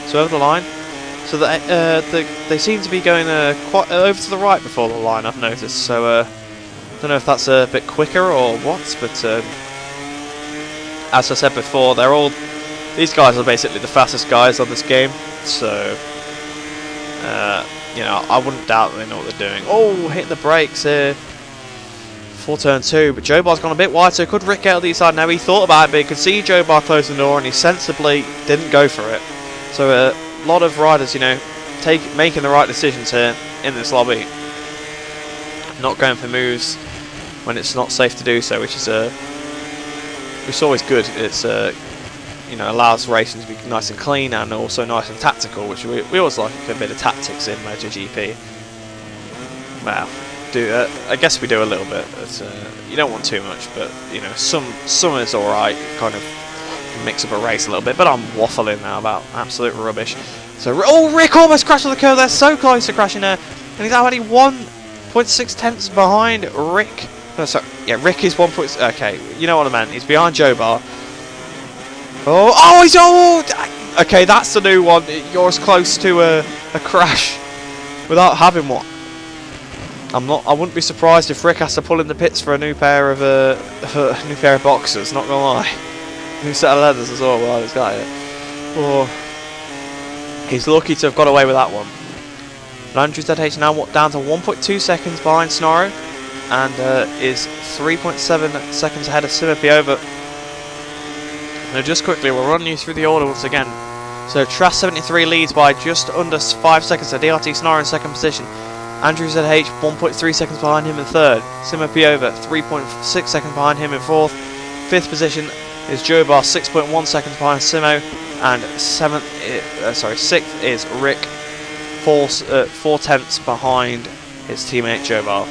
So over the line. So they seem to be going quite over to the right before the line, I've noticed. So don't know if that's a bit quicker or what, but as I said before, these guys are basically the fastest guys on this game. So you know, I wouldn't doubt they know what they're doing. Oh, hitting the brakes here. For turn 2, but Joe Bar's gone a bit wide, so could Rick get out the side now? He thought about it, but he could see Joe Bar close the door, and he sensibly didn't go for it. So a lot of riders, you know, making the right decisions here in this lobby, not going for moves when it's not safe to do so, which is always good. It's you know, allows racing to be nice and clean and also nice and tactical, which we always like a bit of tactics in MotoGP. Wow. I guess we do a little bit, but you don't want too much, but you know, some is alright, kind of mix up a race a little bit, but I'm waffling now about absolute rubbish. So, oh, Rick almost crashed on the curve there, so close to crashing there, and he's already 1.6 tenths behind Rick. No, sorry, yeah, Rick is 1. Okay, you know what I meant, he's behind Joe Bar. He's okay, that's the new one. You're as close to a crash without having one. I wouldn't be surprised if Rick has to pull in the pits for a new pair of boxers. Not gonna lie, new set of leathers as well. Well, this guy. Oh, he's lucky to have got away with that one. But Andrew ZH now down to 1.2 seconds behind Snarro, and is 3.7 seconds ahead of Simmer Piova. Now, just quickly, we'll run you through the order once again. So Trass 73 leads by just under 5 seconds to DRT Snarro in second position. Andrew ZH 1.3 seconds behind him in third. Simmer Piova 3.6 seconds behind him in fourth. Fifth position is Joe Bar 6.1 seconds behind Simo, and sixth is Rick 4/10 behind his teammate Joe Bar.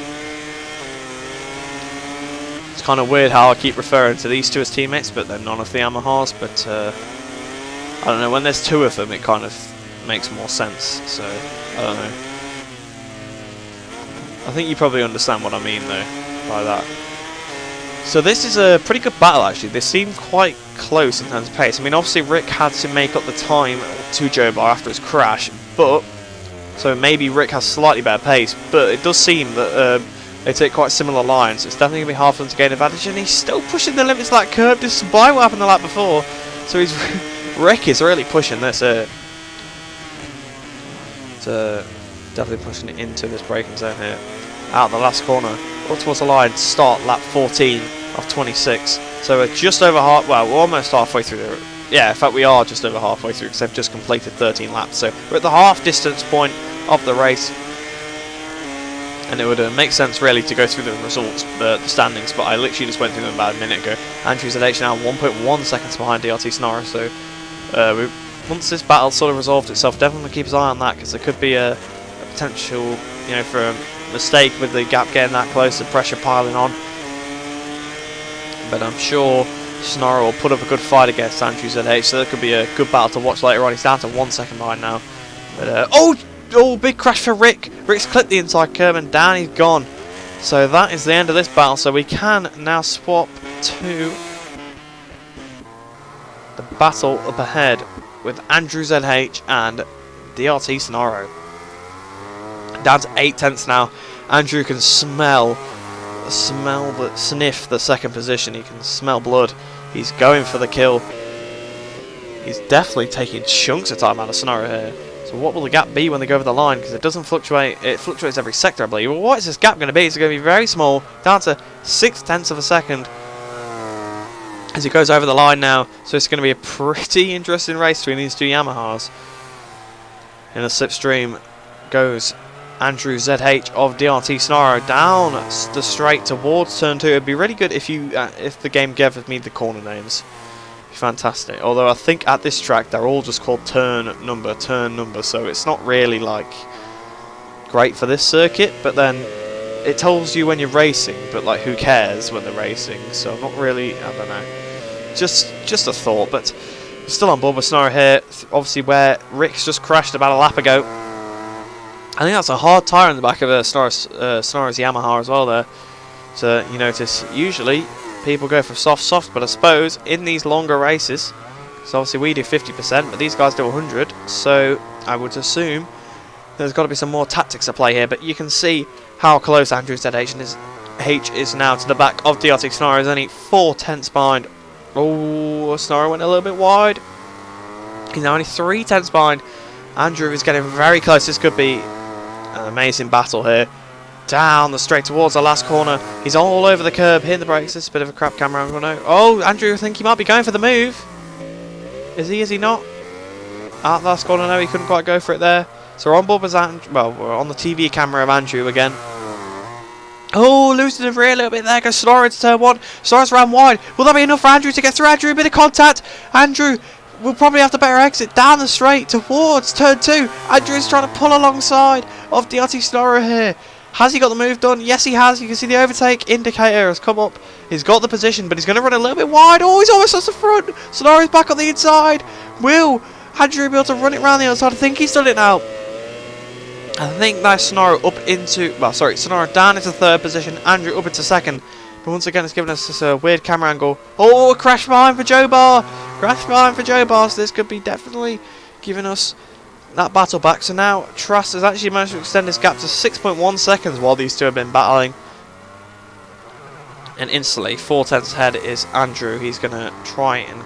It's kind of weird how I keep referring to these two as teammates, but they're none of the Yamahas. But I don't know, when there's two of them, it kind of makes more sense. So I don't know. I think you probably understand what I mean though by that. So this is a pretty good battle actually. They seem quite close in terms of pace. I mean, obviously Rick had to make up the time to Joe Bar after his crash, but so maybe Rick has slightly better pace, but it does seem that they take quite similar lines. So it's definitely going to be hard for them to gain advantage, and he's still pushing the limits of that curb despite what happened the lap before. So Rick is really pushing this. Definitely pushing it into this braking zone here. Out the last corner, up towards the line, start lap 14 of 26. So we're just over we're almost halfway through the... Yeah, in fact we are just over halfway through because they've just completed 13 laps. So we're at the half distance point of the race. And it would make sense really to go through the results, the standings, but I literally just went through them about a minute ago. Andrew ZH now 1.1 seconds behind DRT Snarrer, so once this battle sort of resolved itself, definitely keep his eye on that, because there could be a potential, you know, for a mistake with the gap getting that close, the pressure piling on. But I'm sure Snarrer will put up a good fight against Andrew ZH, so that could be a good battle to watch later on. He's down to 1 second behind now. But big crash for Rick. Rick's clipped the inside curb and down he's gone. So that is the end of this battle. So we can now swap to the battle up ahead with Andrew ZH and DRT Snarro. Down to 8 tenths now. Andrew can sniff the second position. He can smell blood. He's going for the kill. He's definitely taking chunks of time out of Sonora here. So what will the gap be when they go over the line? Because it doesn't fluctuate. It fluctuates every sector, I believe. Well, what is this gap going to be? It's going to be very small, down to 6 tenths of a second as he goes over the line now. So it's going to be a pretty interesting race between these two Yamahas. In the slipstream goes Andrew ZH of DRT Sonora down the straight towards turn 2. It'd be really good if the game gave me the corner names. Fantastic. Although I think at this track they're all just called turn number, so it's not really like great for this circuit, but then it tells you when you're racing, but like who cares when they're racing, so not really, I don't know, just a thought. But still on board with Sonora here, obviously where Rick's just crashed about a lap ago. I think that's a hard tyre in the back of Sonora's Yamaha as well there. So you notice usually people go for soft, but I suppose in these longer races, so obviously we do 50%, but these guys do 100, so I would assume there's got to be some more tactics at play here. But you can see how close Andrew ZH is now to the back of DRT Sonora. He's only 4 tenths behind. Oh, Sonora went a little bit wide. He's now only 3 tenths behind. Andrew is getting very close. This could be an amazing battle here. Down the straight towards the last corner. He's all over the curb, hitting the brakes. This is a bit of a crap camera angle now. Oh, Andrew, I think he might be going for the move. Is he? Is he not? At the last corner, no, he couldn't quite go for it there. So we're on board with Andrew. Well, we're on the TV camera of Andrew again. Oh, losing the rear a little bit there. Goes Sonora into turn 1. Sonora's ran wide. Will that be enough for Andrew to get through? Andrew, a bit of contact. Andrew will probably have to better exit down the straight towards turn 2. Andrew's trying to pull alongside of DRT Sonora here. Has he got the move done? Yes, he has. You can see the overtake indicator has come up. He's got the position, but he's going to run a little bit wide. Oh, he's almost at the front. Sonora's back on the inside. Will Andrew be able to run it around the other side? I think he's done it now. I think that's Sonora up into... Well, sorry, Sonora down into 3rd position. Andrew up into 2nd. But once again, it's given us this weird camera angle. Oh, a crash behind for Joe Bar. Crash behind for Joe Bar. So this could be definitely giving us that battle back. So now Trust has actually managed to extend this gap to 6.1 seconds while these two have been battling. And instantly 4 tenths ahead is Andrew. He's going to try and...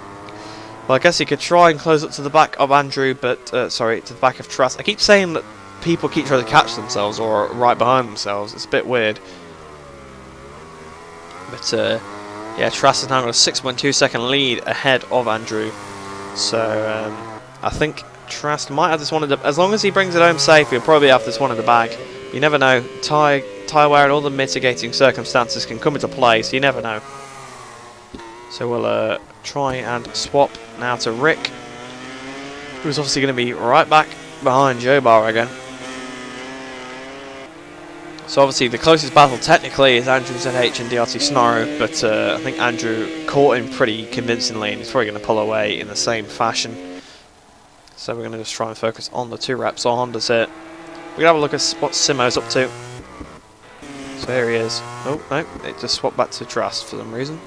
Well, I guess he could try and close up to the back of Andrew, but... sorry, to the back of Trust. I keep saying that people keep trying to catch themselves or right behind themselves. It's a bit weird. But yeah, Trust has now got a 6.2 second lead ahead of Andrew. So I think Trust might have this one in the... As long as he brings it home safe, he'll probably have this one in the bag. But you never know. Tyre wear and all the mitigating circumstances can come into play, so you never know. So we'll try and swap now to Rick, who's obviously going to be right back behind Joe Bar again. So obviously the closest battle technically is Andrew ZH and DRT Sonora, but I think Andrew caught him pretty convincingly and he's probably going to pull away in the same fashion. So we're going to just try and focus on the 2 Repsol Hondas here. We're going to have a look at what Simo's up to. So here he is. Oh, no, it just swapped back to Trust for some reason.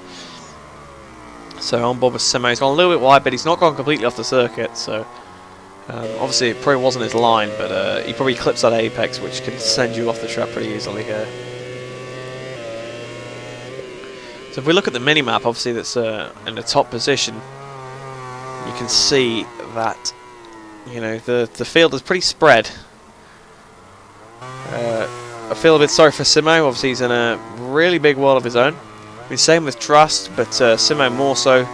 So on board with Simo, he's gone a little bit wide, but he's not gone completely off the circuit, so... obviously it probably wasn't his line, but he probably clips that apex, which can send you off the track pretty easily here. So if we look at the mini-map, obviously that's in the top position, you can see that, you know, the field is pretty spread. I feel a bit sorry for Simo. Obviously he's in a really big world of his own. I mean, same with Trust, but Simo more so.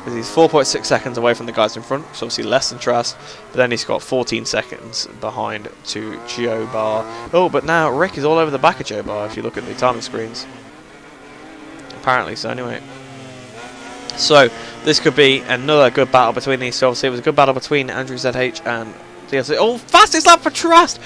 He's 4.6 seconds away from the guys in front, so obviously less than Trust, but then he's got 14 seconds behind to Joe Bar. Oh, but now Rick is all over the back of Joe Bar if you look at the timing screens. Apparently so, anyway. So, this could be another good battle between these two. Obviously, it was a good battle between Andrew ZH and DLC. Oh, fastest lap for Trust!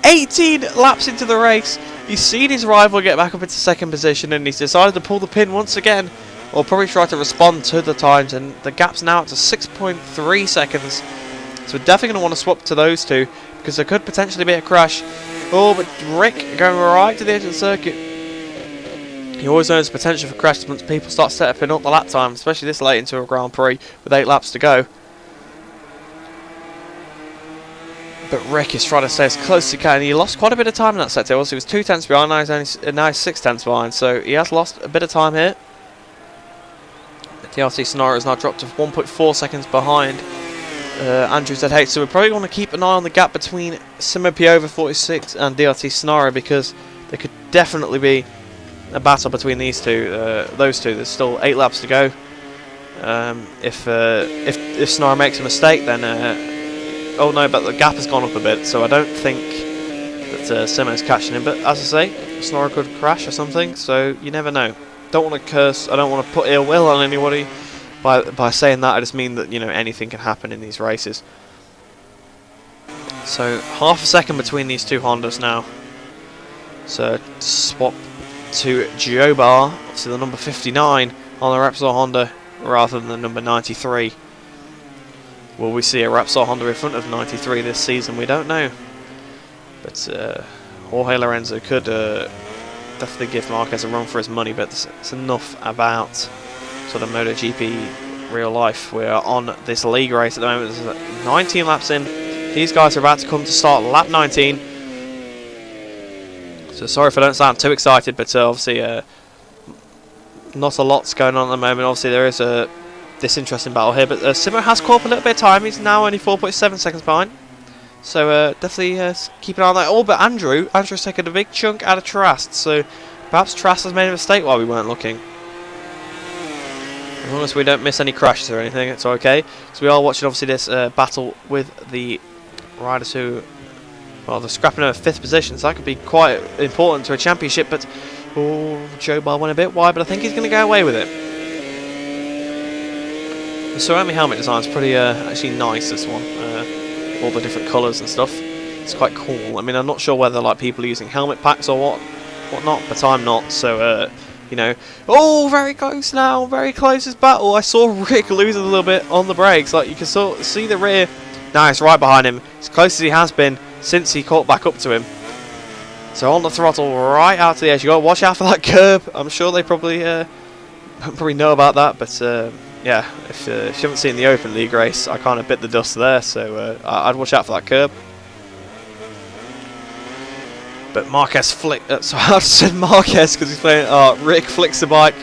18 laps into the race. He's seen his rival get back up into 2nd position, and he's decided to pull the pin once again. Or probably try to respond to the times, and the gap's now up to 6.3 seconds. So we're definitely going to want to swap to those two, because there could potentially be a crash. Oh, but Rick going right to the edge of the circuit. He always knows the potential for crash once people start stepping up the lap time, especially this late into a Grand Prix with 8 laps to go. But Rick is trying to stay as close as he can. He lost quite a bit of time in that sector. Also, he was 2 tenths behind. Now he's 6 tenths behind. So he has lost a bit of time here. DRT Sonora has now dropped to 1.4 seconds behind Andrew ZH. So we're probably going to keep an eye on the gap between Simo Piova 46 and DRT Sonora, because there could definitely be a battle between these two. Those two. There's still 8 laps to go. If Sonora makes a mistake, then oh no, but the gap has gone up a bit, so I don't think that Simo's catching him. But as I say, Sonora could crash or something, so you never know. Don't want to curse. I don't want to put ill will on anybody by saying that. I just mean that, you know, anything can happen in these races. So half a second between these two Hondas now. So swap to Jobar, obviously the number 59 on the Repsol Honda rather than the number 93. Will we see a Repsol Honda in front of 93 this season? We don't know. But Jorge Lorenzo could definitely give Marquez a run for his money, but it's enough about sort of MotoGP real life. We're on this league race at the moment. There's 19 laps in. These guys are about to come to start lap 19. So sorry if I don't sound too excited, but obviously not a lot's going on at the moment. Obviously there is this interesting battle here, but Simo has caught up a little bit of time. He's now only 4.7 seconds behind, so definitely keep an eye on that. Oh, but Andrew's taken a big chunk out of Trask, so perhaps Trask has made a mistake while we weren't looking. As long as we don't miss any crashes or anything, it's okay. So we are watching obviously this battle with the riders who, well, they're scrapping over 5th position, so that could be quite important to a championship. But Jobar went a bit wide, but I think he's going to go away with it. The ceramic helmet design is pretty actually nice, this one. All the different colours and stuff. It's quite cool. I mean, I'm not sure whether like people are using helmet packs or whatnot, but I'm not. So you know. Oh, very close now. Very close as battle. I saw Rick lose a little bit on the brakes. Like you can sort of see the rear. Now it's right behind him, as close as he has been since he caught back up to him. So on the throttle, right out to the edge. You got to watch out for that curb. I'm sure they probably know about that, but. Yeah, if you haven't seen the Open League race, I kind of bit the dust there, so I'd watch out for that curb. But Marquez so I said Marquez because he's playing. Rick flicks the bike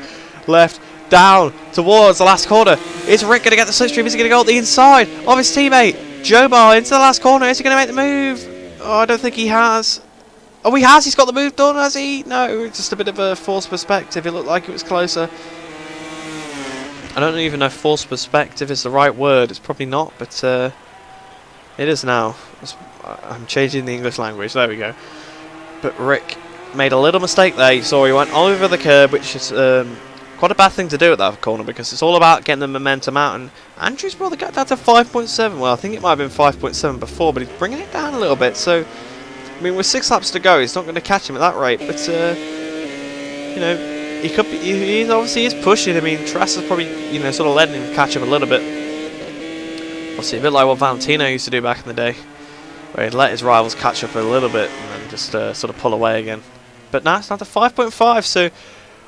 left, down, towards the last corner. Is Rick going to get the slipstream? Is he going to go up the inside of his teammate? Jobar into the last corner. Is he going to make the move? Oh, I don't think he has. Oh, he has. He's got the move done, has he? No, just a bit of a forced perspective. It looked like it was closer. I don't even know if false perspective is the right word. It's probably not, but it is now. I'm changing the English language. There we go. But Rick made a little mistake there. You saw he went over the curb, which is quite a bad thing to do at that corner because it's all about getting the momentum out. And Andrew's brother got down to 5.7. Well, I think it might have been 5.7 before, but he's bringing it down a little bit. So, I mean, with 6 laps to go, he's not going to catch him at that rate. But, you know, he could be. He obviously is pushing. I mean, Trask is probably, you know, sort of letting him catch up a little bit. Obviously, a bit like what Valentino used to do back in the day, where he'd let his rivals catch up a little bit and then just sort of pull away again. But now it's down to 5.5. So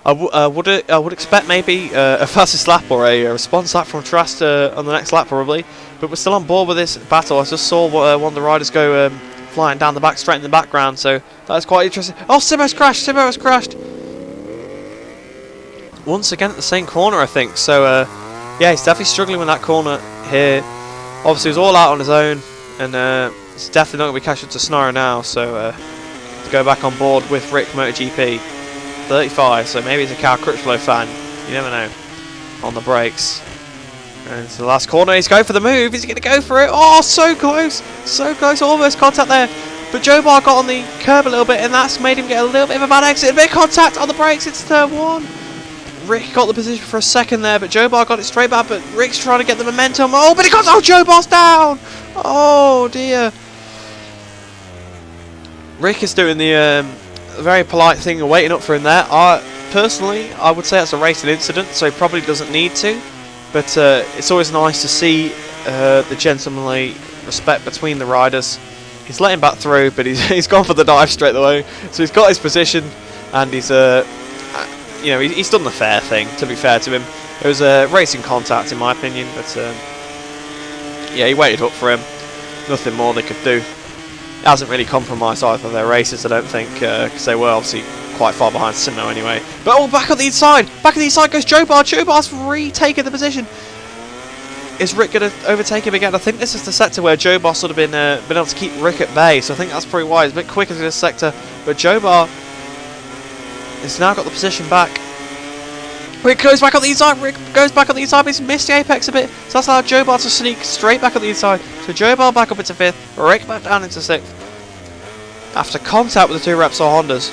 I would expect maybe a fastest lap or a response lap from Trask on the next lap probably. But we're still on board with this battle. I just saw one of the riders go flying down the back straight in the background. So that's quite interesting. Oh, Simo's crashed. Simo has crashed. Once again at the same corner, I think. So, yeah, he's definitely struggling with that corner here. Obviously, he was all out on his own, and he's definitely not going to be catching up to Sonora now. So, to go back on board with Rick MotoGP, 35. So maybe he's a Cal Crutchlow fan. You never know. On the brakes, and to the last corner, he's going for the move. Is he going to go for it? Oh, so close, almost contact there. But Jobar got on the curb a little bit, and that's made him get a little bit of a bad exit. A bit of contact on the brakes. It's turn 1. Rick got the position for a second there, but Jobar got it straight back, but Rick's trying to get the momentum. Oh, but he got... Oh, Jobar's down! Oh, dear. Rick is doing the very polite thing of waiting up for him there. Personally, I would say that's a racing incident, so he probably doesn't need to. But it's always nice to see the gentlemanly respect between the riders. He's let him back through, but he's gone for the dive straight away. So he's got his position, and he's... you know, he's done the fair thing, to be fair to him. It was a racing contact, in my opinion, but yeah, he waited up for him. Nothing more they could do. It hasn't really compromised either of their races, I don't think, because they were obviously quite far behind Simo anyway. But oh, back on the inside! Back on the inside goes Joe Bar. Joe Bar's retaken the position. Is Rick going to overtake him again? I think this is the sector where Joe Bar sort of been able to keep Rick at bay, so I think that's probably why he's a bit quicker to this sector. But Joe Bar has now got the position back. Rick goes back on the inside. Rick goes back on the inside, but he's missed the apex a bit, so that's allowed Joe Bar to sneak straight back on the inside. So Joe Bar back up into 5th, Rick back down into 6th. After contact with the 2 Repsol Hondas.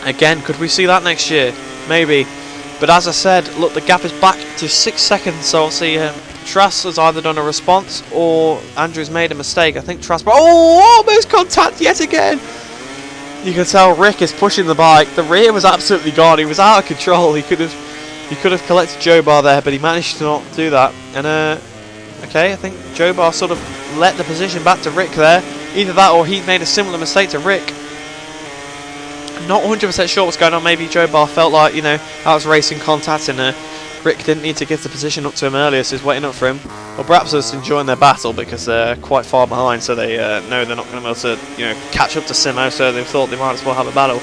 Again, could we see that next year? Maybe. But as I said, look, the gap is back to 6 seconds, so obviously Truss has either done a response or Andrew's made a mistake. I think Truss... Oh, almost contact yet again! You can tell Rick is pushing the bike. The rear was absolutely gone. He was out of control. He could have collected Joe Bar there, but he managed to not do that. And okay, I think Joe Bar sort of let the position back to Rick there. Either that or he made a similar mistake to Rick. Not 100% sure what's going on. Maybe Joe Bar felt like, you know, that was racing contact and Rick didn't need to give the position up to him earlier, so he's waiting up for him. Or perhaps they're just enjoying their battle because they're quite far behind, so they know they're not going to be able to, you know, catch up to Simo, so they thought they might as well have a battle.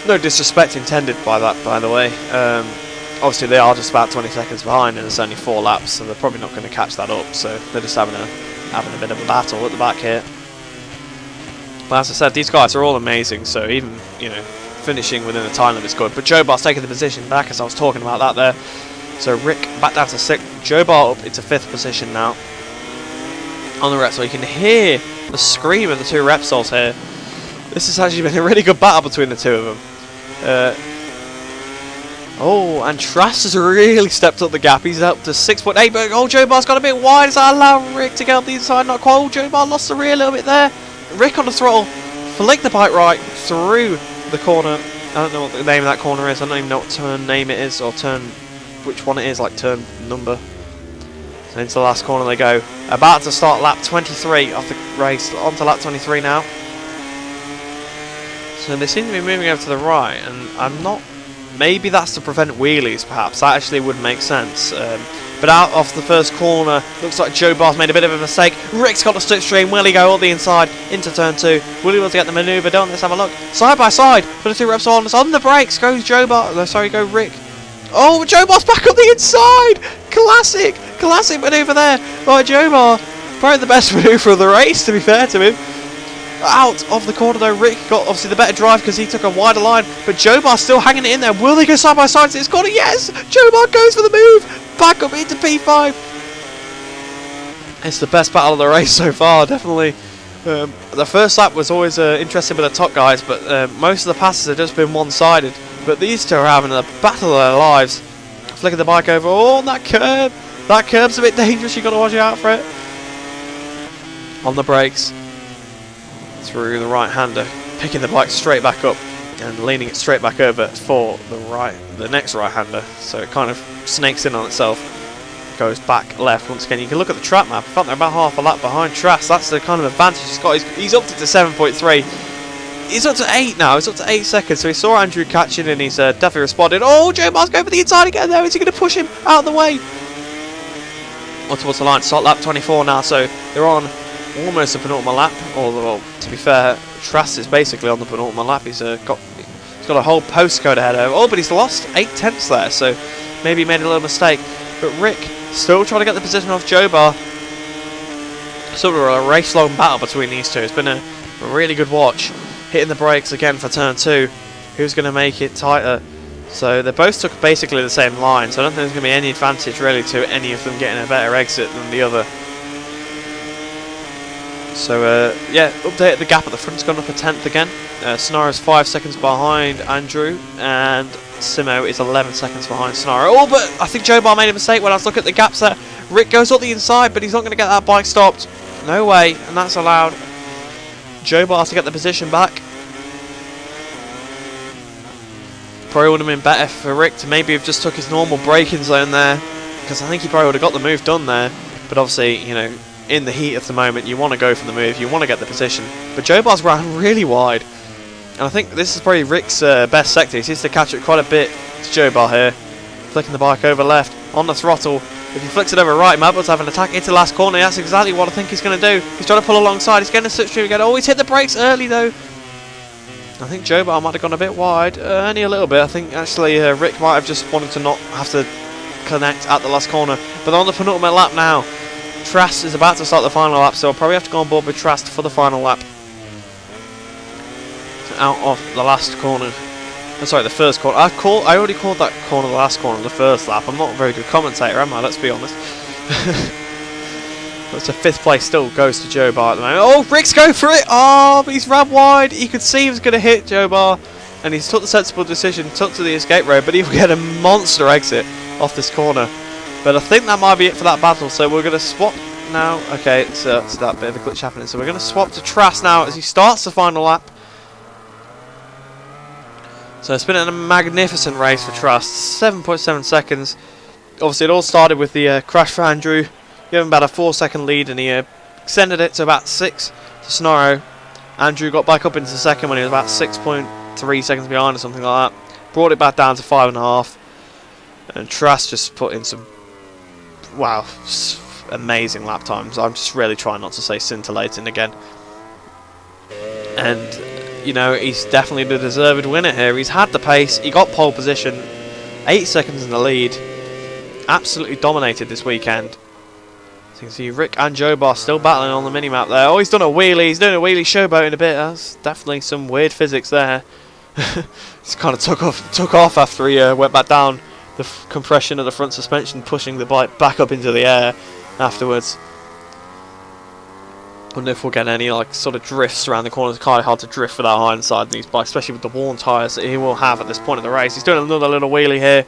No disrespect intended by that, by the way. Obviously they are just about 20 seconds behind and it's only 4 laps, so they're probably not going to catch that up, so they're just having a bit of a battle at the back here. But as I said, these guys are all amazing, so even, you know, finishing within the time limit's good. But Joe Bar's taking the position back, as I was talking about that there. So Rick back down to 6th, Joe Bar up into 5th position now on the Repsol. You can hear the scream of the 2 Repsols here. This has actually been a really good battle between the 2 of them. Oh, and Truss has really stepped up the gap. He's up to 6.8, but oh, Joe Bar's got a bit wide. Does that allow Rick to get up the inside? Not quite. Oh, Joe Bar lost the rear a little bit there. Rick on the throttle, flicked the bike right through the corner. I don't know what the name of that corner is. I don't even know what turn name it is, or turn, which one it is, like turn number. So into the last corner they go. About to start lap 23 of the race. On to lap 23 now. So they seem to be moving over to the right, and I'm not... Maybe that's to prevent wheelies, perhaps. That actually would make sense. But out of the first corner, looks like Joe Bar's made a bit of a mistake. Rick's got the slipstream. Will he go all the inside into turn 2? Will he be able to get the manoeuvre done? Let's have a look. Side by side for the 2 Repsol on the brakes. Goes Joe Bar. No, sorry, go Rick. Oh, Joe Bar's back on the inside. Classic manoeuvre there by Joe Bar. Probably the best manoeuvre of the race, to be fair to him. Out of the corner though, Rick got obviously the better drive because he took a wider line, but Joe Bar's still hanging it in there. Will they go side by side to this corner? Yes! Joe Bar goes for the move! Back up into P5. It's the best battle of the race so far, definitely. The first lap was always interesting with the top guys, but most of the passes have just been one-sided. But these 2 are having a battle of their lives. Flicking the bike over. Oh, that curb! That curb's a bit dangerous, you've got to watch out for it. On the brakes. Through the right-hander. Picking the bike straight back up and leaning it straight back over for the next right-hander. So it kind of snakes in on itself. Goes back left once again. You can look at the track map. In fact, they're about half a lap behind Truss. That's the kind of advantage he's got. He's upped it to 7.3. He's up to 8 now. He's up to 8 seconds. So he saw Andrew catching and he's definitely responded. Oh, Joe Bar's going for the inside again though. Is he going to push him out of the way? On towards the line. Start lap 24 now. So they're on almost the penultimate lap. Although, to be fair, Truss is basically on the penultimate lap. He's got a whole postcode ahead of him. Oh, but he's lost 8/10 there. So maybe he made a little mistake. But Rick still trying to get the position off Joe Bar. Sort of a race-long battle between these 2. It's been a really good watch. Hitting the brakes again for turn 2. Who's going to make it tighter? So they both took basically the same line. So I don't think there's going to be any advantage really to any of them getting a better exit than the other. So yeah, updated the gap at the front. It's gone up a 10th again. Sonaro's 5 seconds behind Andrew, and Simo is 11 seconds behind Sonaro. Oh, but I think Joe Bar made a mistake when I was looking at the gaps there. Rick goes up the inside, but he's not going to get that bike stopped. No way, and that's allowed Joe Bar to get the position back. Probably would have been better for Rick to maybe have just took his normal braking zone there, because I think he probably would have got the move done there. But obviously, you know, in the heat of the moment, you want to go for the move, you want to get the position. But Joe Bar's ran really wide. And I think this is probably Rick's best sector. He seems to catch it quite a bit to Joe Bar here. Flicking the bike over left, on the throttle. If he flicks it over right, he might be able to have an attack into the last corner. That's exactly what I think he's going to do. He's trying to pull alongside. He's getting a slipstream again. Oh, he's hit the brakes early though. I think Joe Bar might have gone a bit wide. Only a little bit. I think actually Rick might have just wanted to not have to connect at the last corner. But on the penultimate lap now. Trask is about to start the final lap, so I'll probably have to go on board with Trask for the final lap. Out of the last corner. Sorry, the first corner. I already called that corner the last corner, the first lap. I'm not a very good commentator, am I? Let's be honest. But so 5th place still goes to Joe Bar at the moment. Oh, Rick's going for it! Oh, but he's rammed wide. You could see he was going to hit Joe Bar. And he's took the sensible decision, took to the escape road, but he will get a monster exit off this corner. But I think that might be it for that battle, so we're going to swap now. Okay, so it's that bit of a glitch happening. So we're going to swap to Trask now as he starts the final lap. So it's been a magnificent race for Trask, 7.7 seconds. Obviously it all started with the crash for Andrew. Gave him about a 4-second lead and he extended it to about 6 to Snorro. Andrew got back up into the second when he was about 6.3 seconds behind or something like that. Brought it back down to 5.5. And Trask just put in some, wow, amazing lap times. I'm just really trying not to say scintillating again. And you know, he's definitely the deserved winner here. He's had the pace, he got pole position, 8 seconds in the lead. Absolutely dominated this weekend. So you can see Rick and Joe Bar still battling on the minimap there. Oh, he's done a wheelie, he's doing a wheelie showboat in a bit. That's definitely some weird physics there. He's kind of took off after he went back down. The compression of the front suspension pushing the bike back up into the air afterwards. Wonder if we'll get any like sort of drifts around the corners. It's kind of hard to drift without high inside these bikes, especially with the worn tyres that he will have at this point of the race. He's doing another little wheelie here.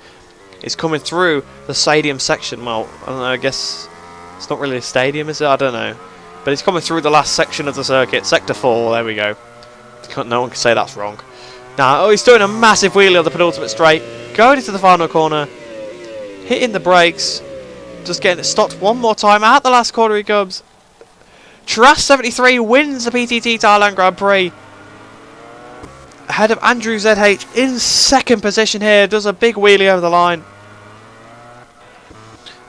He's coming through the stadium section. Well, I don't know, I guess it's not really a stadium, is it? I don't know. But he's coming through the last section of the circuit, sector 4, there we go. No one can say that's wrong. Now, oh, he's doing a massive wheelie on the penultimate straight, going into the final corner, hitting the brakes, just getting it stopped one more time. At the last corner he comes. Trask 73 wins the PTT Thailand Grand Prix. Ahead of Andrew ZH in 2nd position here. Does a big wheelie over the line.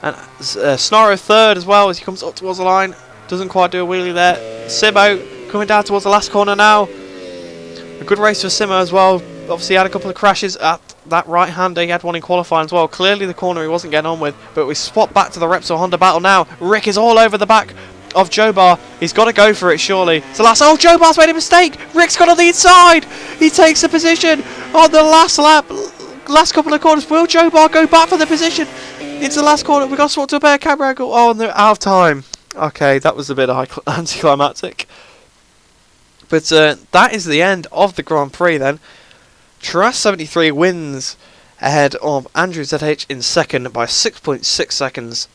And Snorro 3rd as well as he comes up towards the line. Doesn't quite do a wheelie there. Simo coming down towards the last corner now. A good race for Simo as well. Obviously he had a couple of crashes at that right-hander. He had one in qualifying as well. Clearly the corner he wasn't getting on with. But we swap back to the Repsol Honda battle now. Rick is all over the back of Joe Bar. He's got to go for it surely. It's the last. Oh, Joe Bar's made a mistake. Rick's got on the inside. He takes the position on the last lap. Last couple of corners. Will Joe Bar go back for the position into the last corner? We've got to swap to a better camera angle. Oh, and they're out of time. Okay, that was a bit anticlimactic. But that is the end of the Grand Prix then. Trask 73 wins ahead of Andrew ZH in 2nd by 6.6 seconds.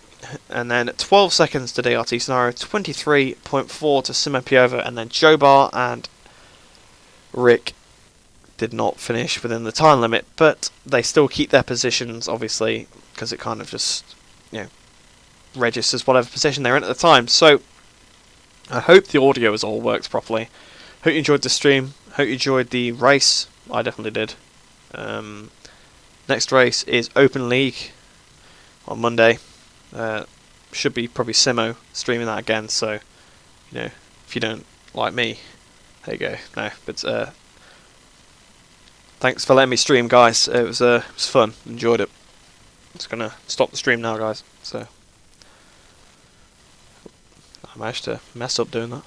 And then 12 seconds to DRT Scenario, 23.4 to Simo Piova, and then Joe Bar and Rick did not finish within the time limit, but they still keep their positions, obviously, because it kind of just, you know, registers whatever position they're in at the time. So, I hope the audio has all worked properly. Hope you enjoyed the stream. Hope you enjoyed the race. I definitely did. Next race is Open League on Monday. Should be probably Simo streaming that again, so you know, if you don't like me, there you go. No, but thanks for letting me stream, guys. It was fun, enjoyed it. I'm just gonna stop the stream now, guys. So I managed to mess up doing that.